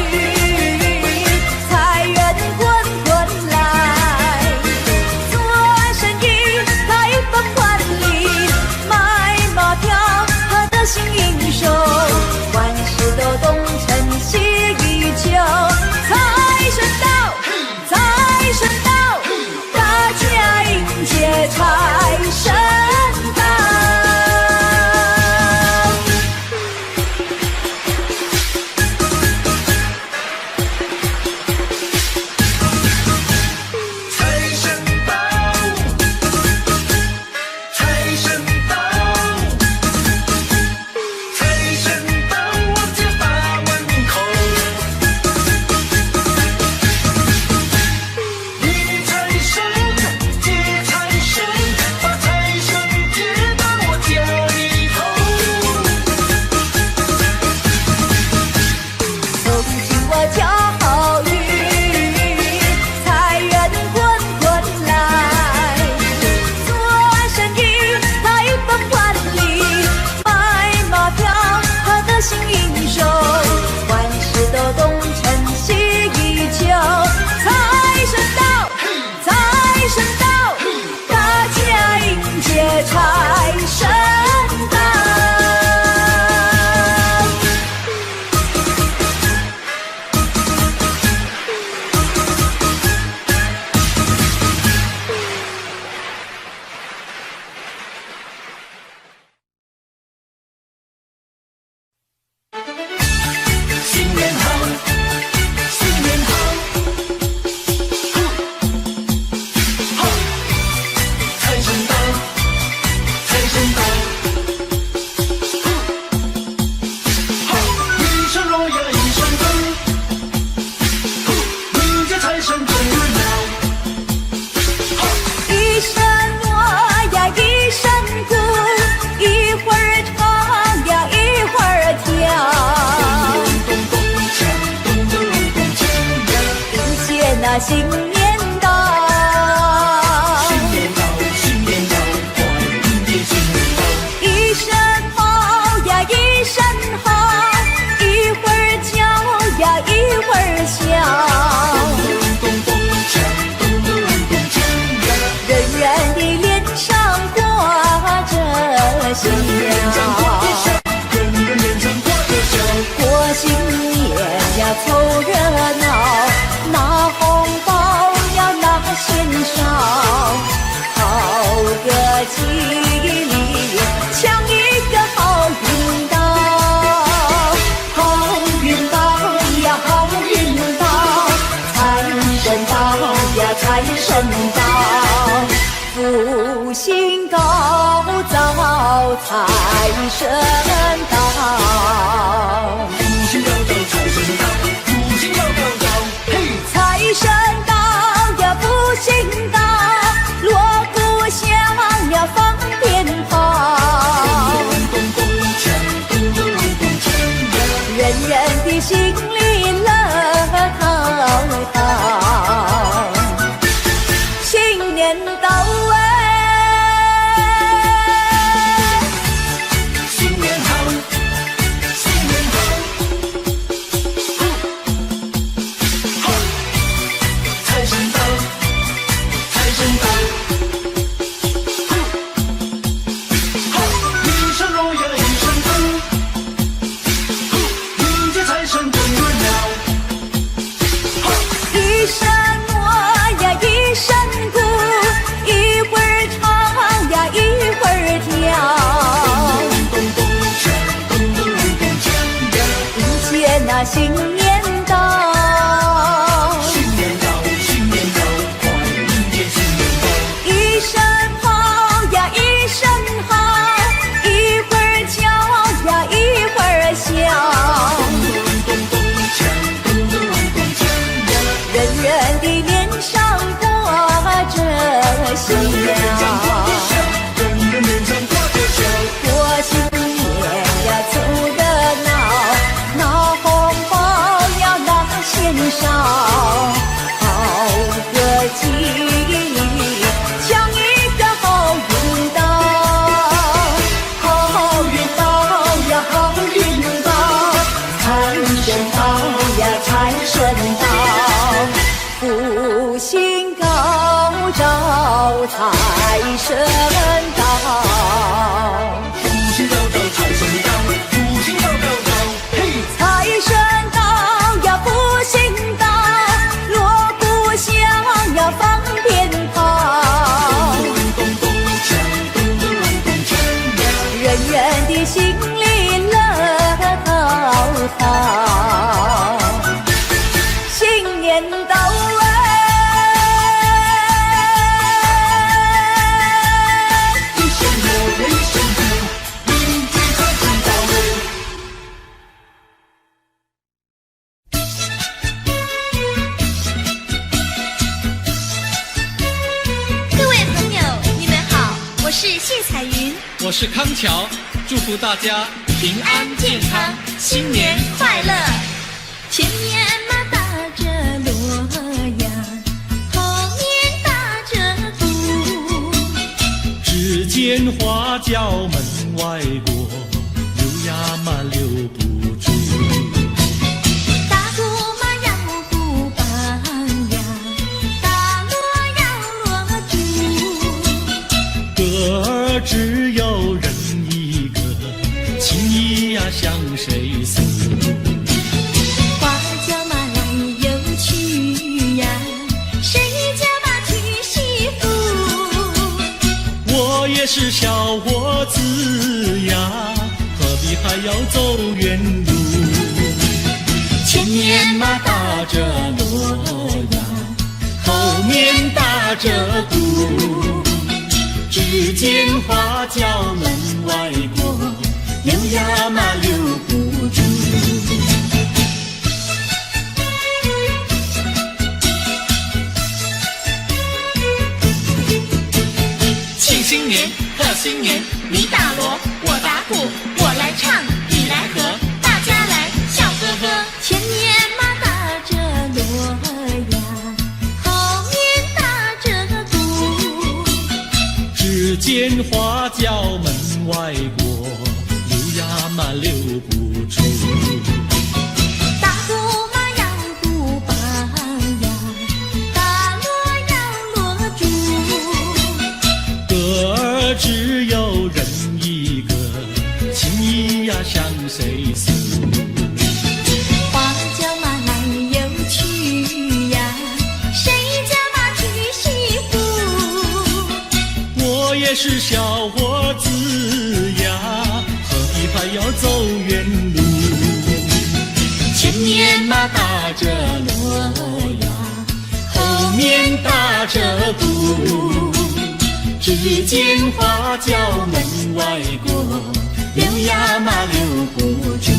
D: 财源滚滚来，做生意开放万里，买马票得心应手，万事都东成西一球。财神到，财神到，大家迎接财神到。
A: 财神到，财神到，财神到我家大门口。迎财神，接财神，把财神接到我家里头。
D: 恭喜我家好运，财源滚滚来，做生意开放万里，买马票得心应手，万事都东成西一球。财神到，财神到，大家迎接财神到。
A: 新年好，新年好，哈！财神到，财神到，哈！一声锣呀一声钟，迎接财神真热闹，哈！
D: 一声锣呀一声鼓，一会儿唱呀一会儿跳，
A: 咚咚锵，咚咚咚锵呀！
D: 迎接那新年到。
A: 新年到，新年到，快迎接新年到。
D: 一声好呀一声好，一会儿叫呀一会儿笑，
A: 咚咚锵，咚咚咚锵呀！
D: 人人的脸上挂着笑。
A: 人人脸上挂着笑，
D: 过新年呀凑热闹，拿红包要拿鲜少，好个吉利，抢一个好运到，好运到呀好运到，财神到呀财神到，福星高照财神到。
A: 福星高照财神到，福星高照，嘿！
D: 财神到呀，福星到，锣鼓响呀，放鞭炮，
A: 咚咚锵，咚咚咚锵呀！
D: 人人的心里乐陶陶。新年到哎，
A: 新年好，新年好，
D: 招财神到。
B: 福星高高，财神到，福星高高高，嘿！
D: 财神到呀，福星到，锣鼓响呀，放鞭炮，人人的心里乐陶陶。新年到
F: 我是康桥，祝福大家平安健康，
E: 新年快乐！
C: 前面马打着锣呀，后面打着鼓。
F: 只见花轿门外过，溜呀嘛溜不住。
C: 大鼓嘛要鼓棒呀，大锣要锣珠。
F: 歌儿只有人一个，情谊呀向谁诉？
C: 花轿嘛来又去呀，谁家嘛娶媳妇？
F: 我也是小伙子呀，何必还要走远路？前面嘛打着锣呀，后面打着鼓。只见花轿门外过，溜呀嘛溜不住。
E: 庆新年，贺新年，你打锣，我打鼓，我来唱，你来和，大家来笑呵呵。
C: 前面嘛打着锣呀，后面打着鼓。
F: 只见花轿门外过，溜呀嘛溜不住。
C: 大鼓嘛要鼓棒呀，大锣要锣珠。
F: 歌儿只有人一个，情谊呀向谁诉？
C: 花轿嘛来又去呀，谁家嘛娶媳妇？
F: 我也是小伙子呀，何必还要走远路？前面嘛打着锣呀，后面打着鼓。只见花轿门外过，溜呀嘛溜不住。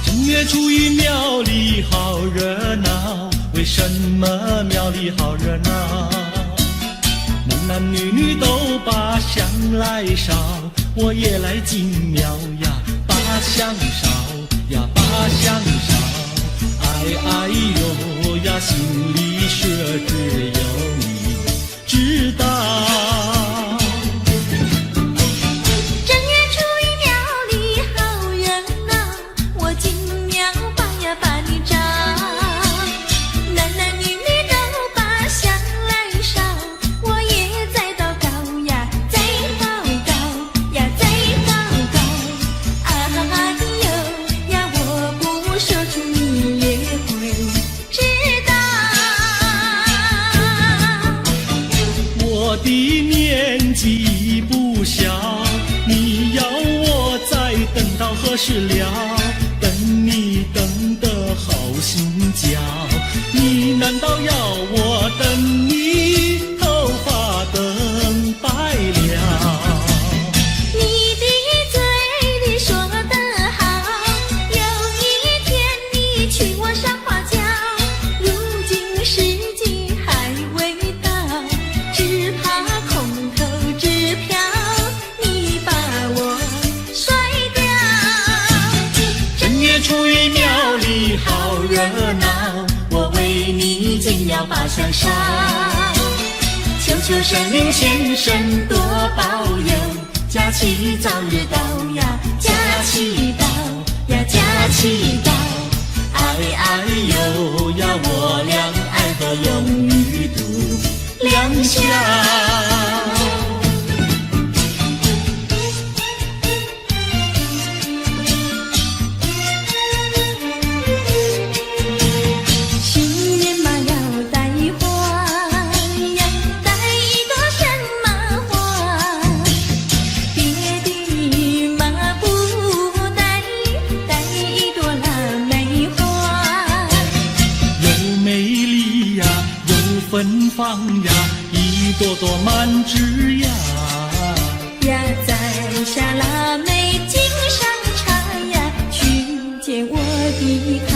F: 正月初一庙里好热闹，为什么庙里好热闹？男男女女都把香来烧，我也来进庙呀，把香烧呀，把香烧。哎哎呦呀，心里说只有你知道。
C: 正月初一庙里好热闹，我进庙把呀把你找。男男女女都把香来烧，我也在祷告呀，在祷告呀，在祷告。啊呦呀，我不说出你也会知道。
F: 我的年纪不小，你要我再等到何时了？等你等得好心焦，你难道要我等你头发等白了？
C: 你的嘴里说得好，有一天你娶我上花轿，如今时机还未到，只怕空头支票你把我甩掉。
F: 正月初一庙里好热闹，我为你进庙把香烧，求求神灵先生多保佑。
C: 喜早日到呀，假期到呀，假期到，哎哎呦呀，我俩爱得永远度良宵。新年嘛要带花呀，带一朵什么花？别的嘛不带，带一朵腊梅花。
F: 又美丽呀，又芬芳呀，一朵朵满枝呀。
C: 呀，摘下腊梅敬上茶呀，去见我的他。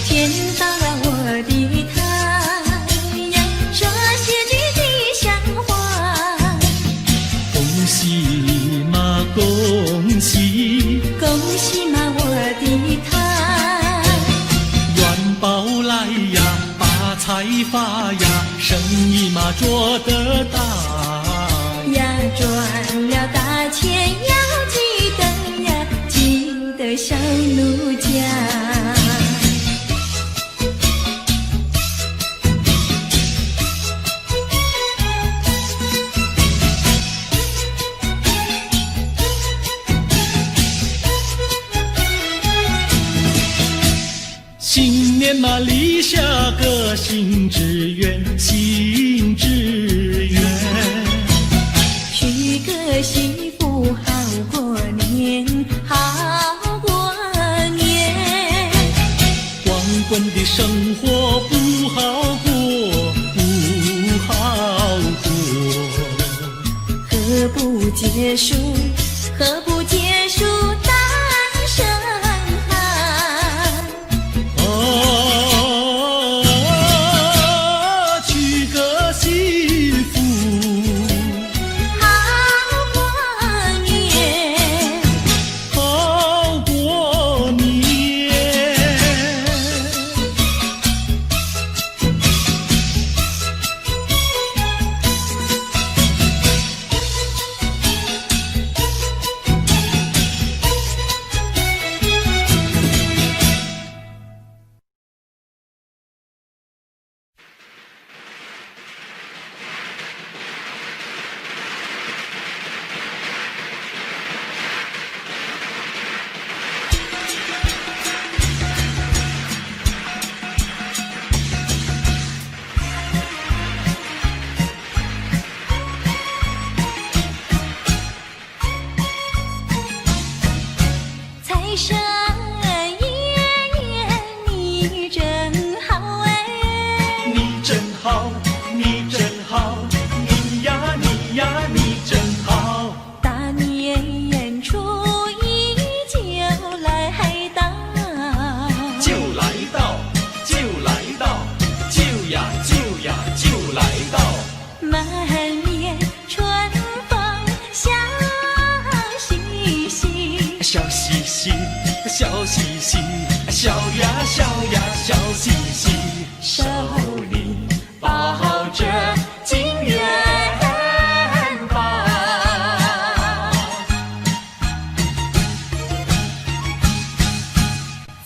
C: 见到了我的他呀，说些句吉祥话。
F: 恭喜嘛，恭喜，
C: 恭喜嘛我的他，
F: 元宝来呀，发财发呀，生意嘛做得大。
C: 呀赚了大钱要记得呀，记得小奴家。
F: 新年嘛立下个新志愿，新志愿。
C: 娶个媳妇好过年，好过年。
F: 光棍的生活不好过，不好过。
C: 何不结束，何不结束单身汉？
F: 娶个媳妇
C: 好过年，
F: 好过年。
C: 财神爷爷你真好哎，
F: 你真好，你真好，你呀你呀你真好。
C: 大年初一就来到，
B: 就来到，就来到，就呀就呀就来到。
C: 满面春风笑嘻嘻，
B: 笑嘻嘻，笑嘻嘻，笑呀笑呀笑嘻嘻，手里抱着金元宝。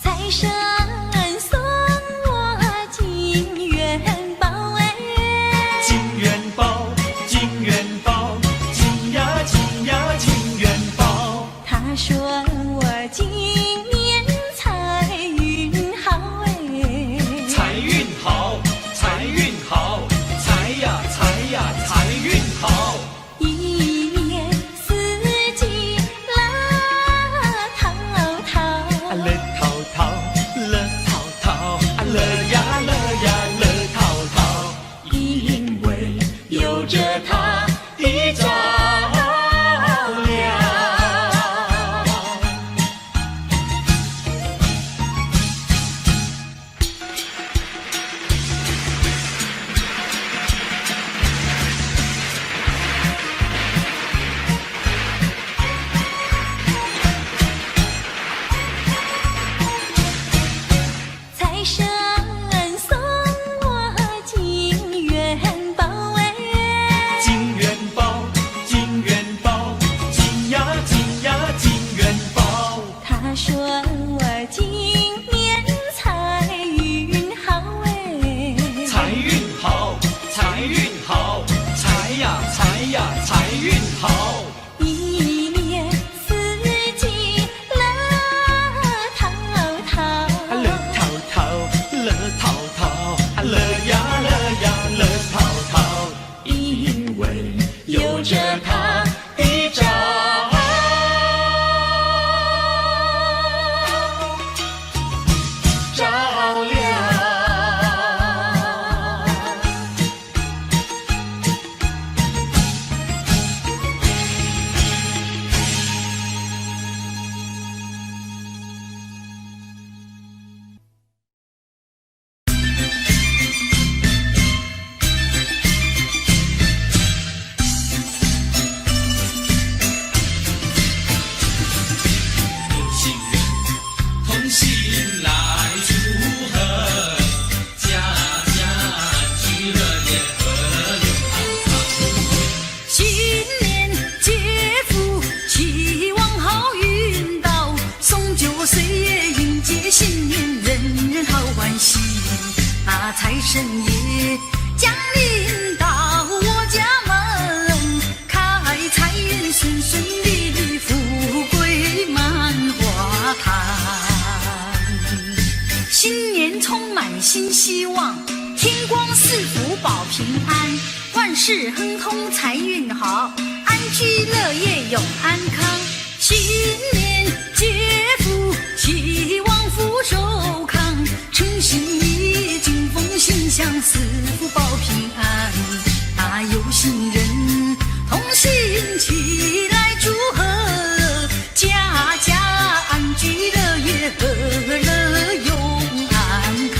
C: 财神送我金元宝哎，
B: 金元宝，金元宝，金呀金呀金元宝。
C: 他说我今年财运好哎，
B: 财运好，财运好，财呀财呀财运好。
C: 一年四季乐淘淘，
B: 乐淘淘，乐淘淘，乐呀乐呀乐淘淘，因为有着它的照亮。
C: 财神财神爷降临到我家门，开财运顺顺利利，富贵满花坛。新年充满新希望，天光赐福保平安，万事亨通财运好，安居乐业永安康。新年接福，希望福寿康，诚心意敬奉心想，四福保平安。大有心人同心齐来祝贺，家家安居乐业，和乐永安康。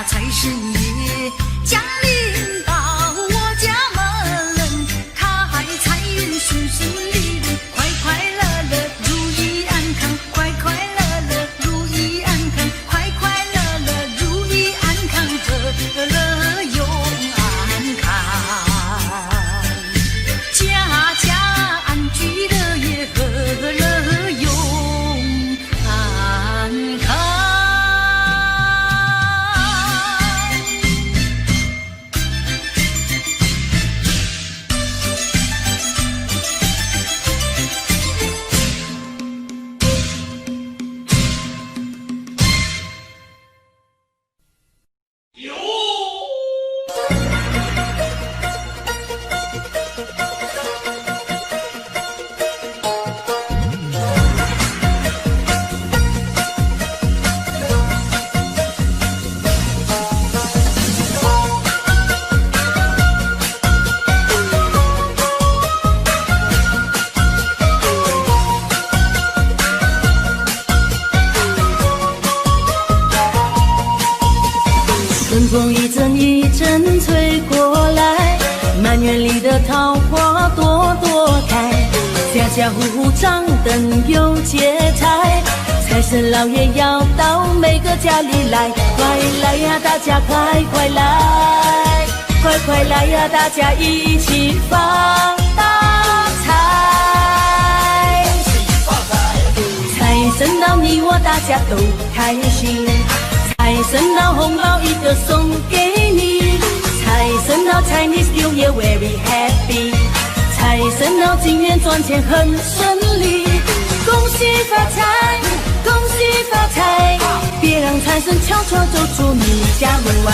C: 财神爷降临到我家门，开财运顺顺利利，快快乐乐如意安康，快快乐乐如意安康，快快乐乐如意安康，和乐永安康。家家安居乐业，和乐永安康。
D: 春风一阵一阵吹过来，满园里的桃花朵朵开，家家户户张灯有节彩，财神老爷要到每个家里来，快来呀，大家快快来，快快来呀，大家一起发大财，财神到你我大家都开心。财神到红包一个送给你，财神到 Chinese New Year very happy， 财神到今年赚钱很顺利，恭喜发财，恭喜发财，别让财神悄悄走出你家门外。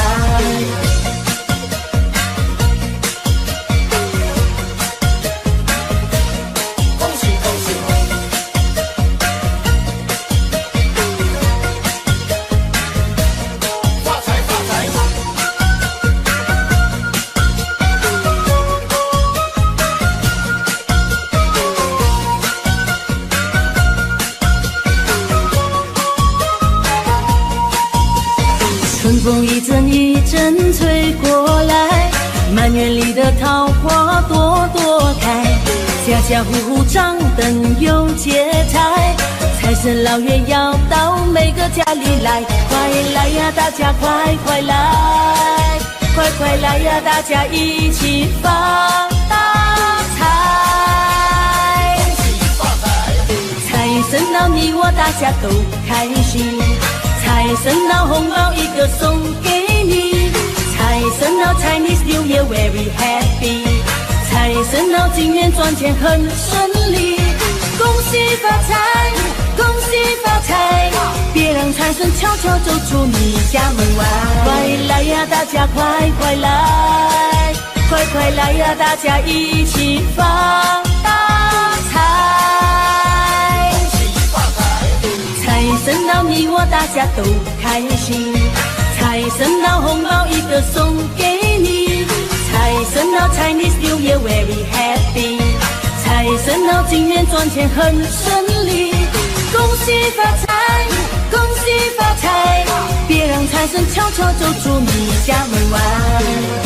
D: 春风一阵一阵吹过来，满园里的桃花朵朵开，家家户户张灯有节彩，财神老爷要到每个家里来，快来呀，大家快快来，快快来呀，大家一起发大财，财神到你我大家都开心。财神到红包一个送给你，财神到 Chinese New Year very happy， 财神到今年赚钱很顺利，恭喜发财，恭喜发财，别让财神悄悄走出你家门外，快来呀，大家快快来，快快来呀，大家一起发大财，财神到你我大家都开心，财神到红包一个送给你，财神到 Chinese New Year very happy， 财神到今年赚钱很顺利，恭喜发财，恭喜发财，财神悄悄走出你家门外。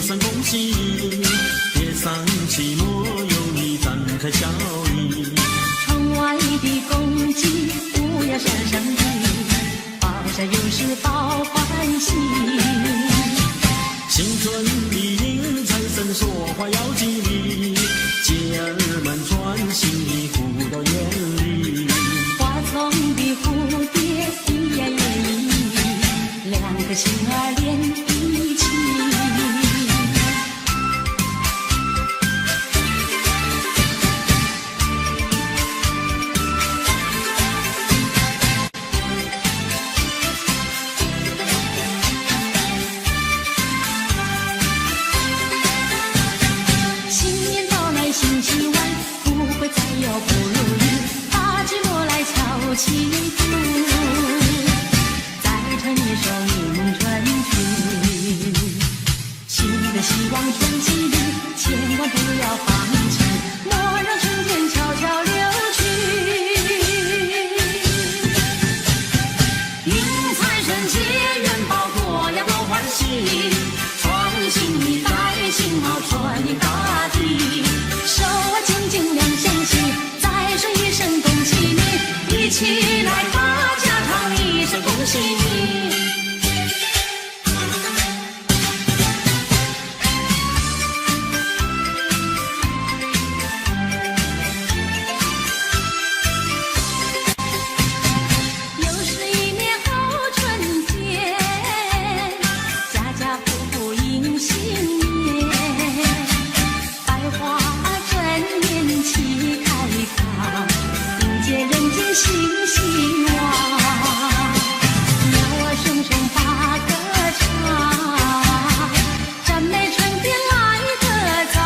F: 声恭喜，别丧气，莫有你展开笑意。
C: 窗外的公鸡不要声声啼，报晓有时报欢喜。
F: 新春里迎财神，说话要吉利，姐儿们专心地护到眼里。
C: 花丛的蝴蝶一言也一语，两颗心儿连一起。新年到来新希望，不会再有不如意，把寂寞来敲起鼓，再唱一首迎春曲。新的希望春季里，千万不要放弃，莫让春天悄悄流去。迎财神接元宝，过呀多欢喜，创新一代新貌春迎大地，手啊紧紧两相惜，再说一声恭喜你，一起来大家唱一声恭喜你。又是一年好春天，家家户户迎新年，百花争艳齐开放，迎接人间新希望。鸟儿声声把歌唱，赞美春天来得早，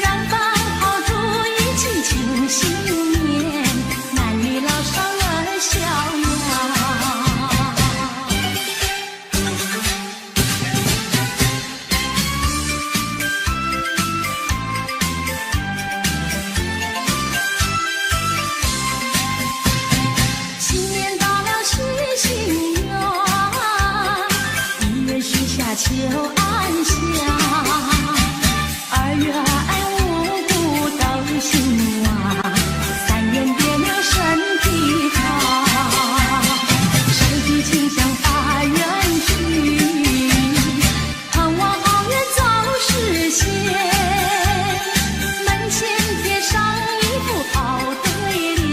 C: 让芳好祝一起庆新年，男女老少乐逍遥。新年到了喜新愿，一愿许下求安详，二愿五谷都兴旺，三愿别了身体康，手举清香发愿去，盼望好愿早实现，门前贴上一副好对联，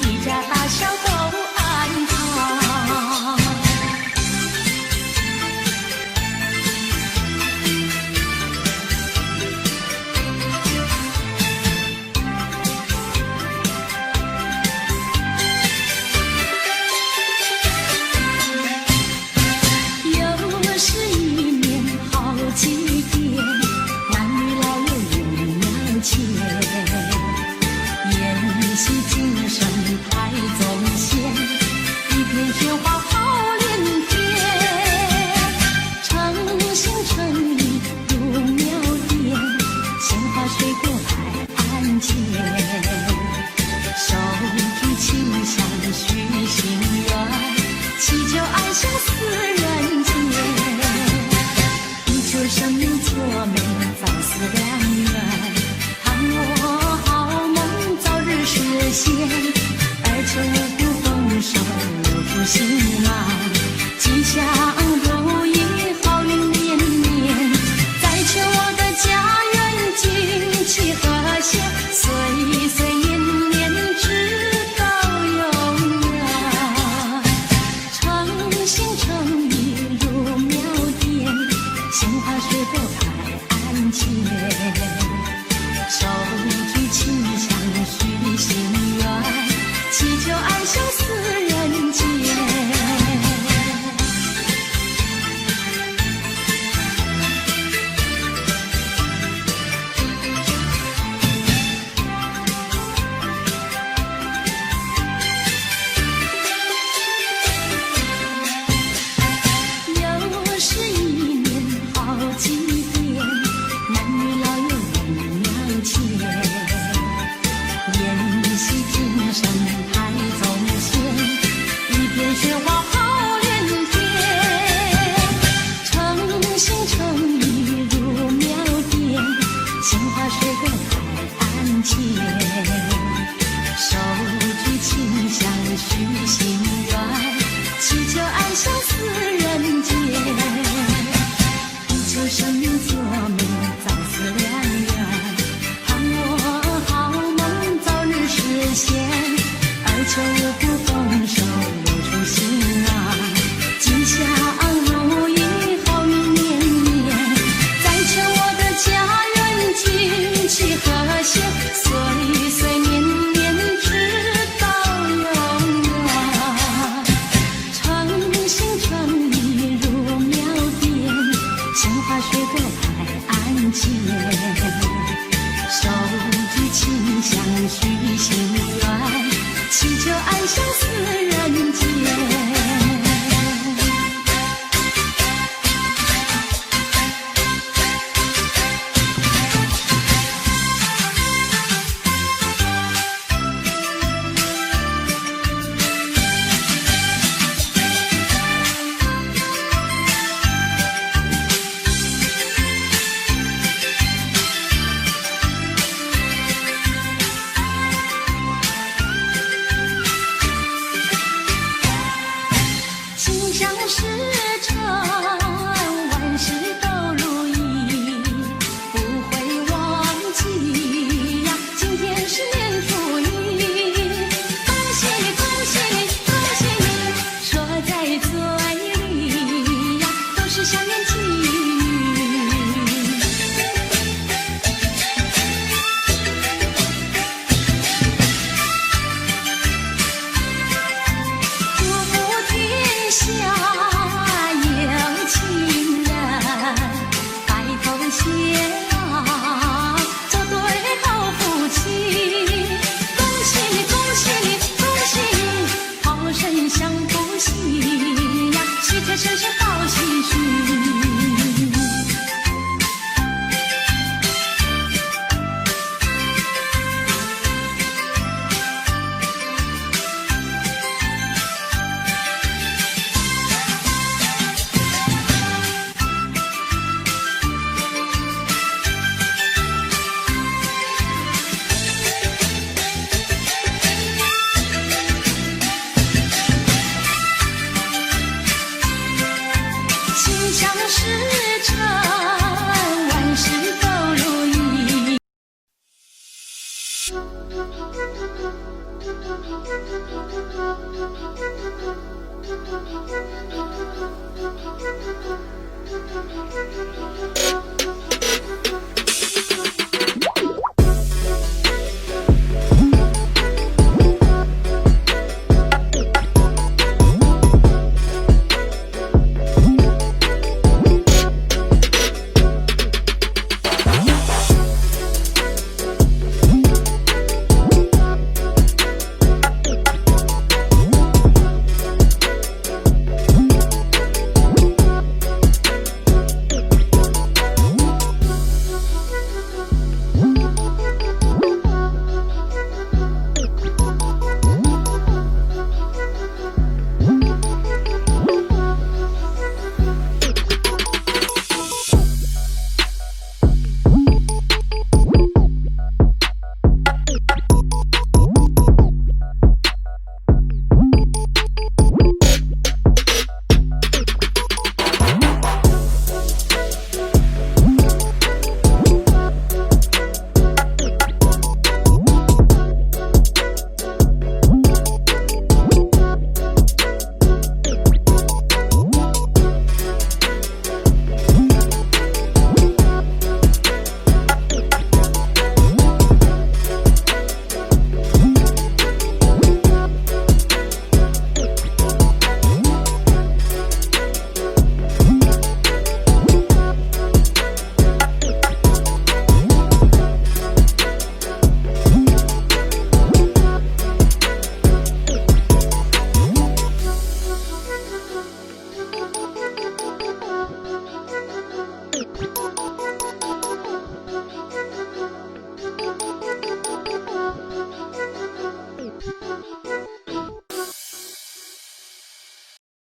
C: 一家大小都安康。水沟海岸前，手举清香许心愿，祈求安享四人间，不求生命作美早似良缘，盼我好梦早日实现，而求五谷丰收有出心啊，吉祥如意好运绵绵，再求我的家人亲戚和谐，岁岁年年直到永远，诚心诚意入庙殿，鲜花水沟海岸前，手举清香许心愿，祈求安享四人间。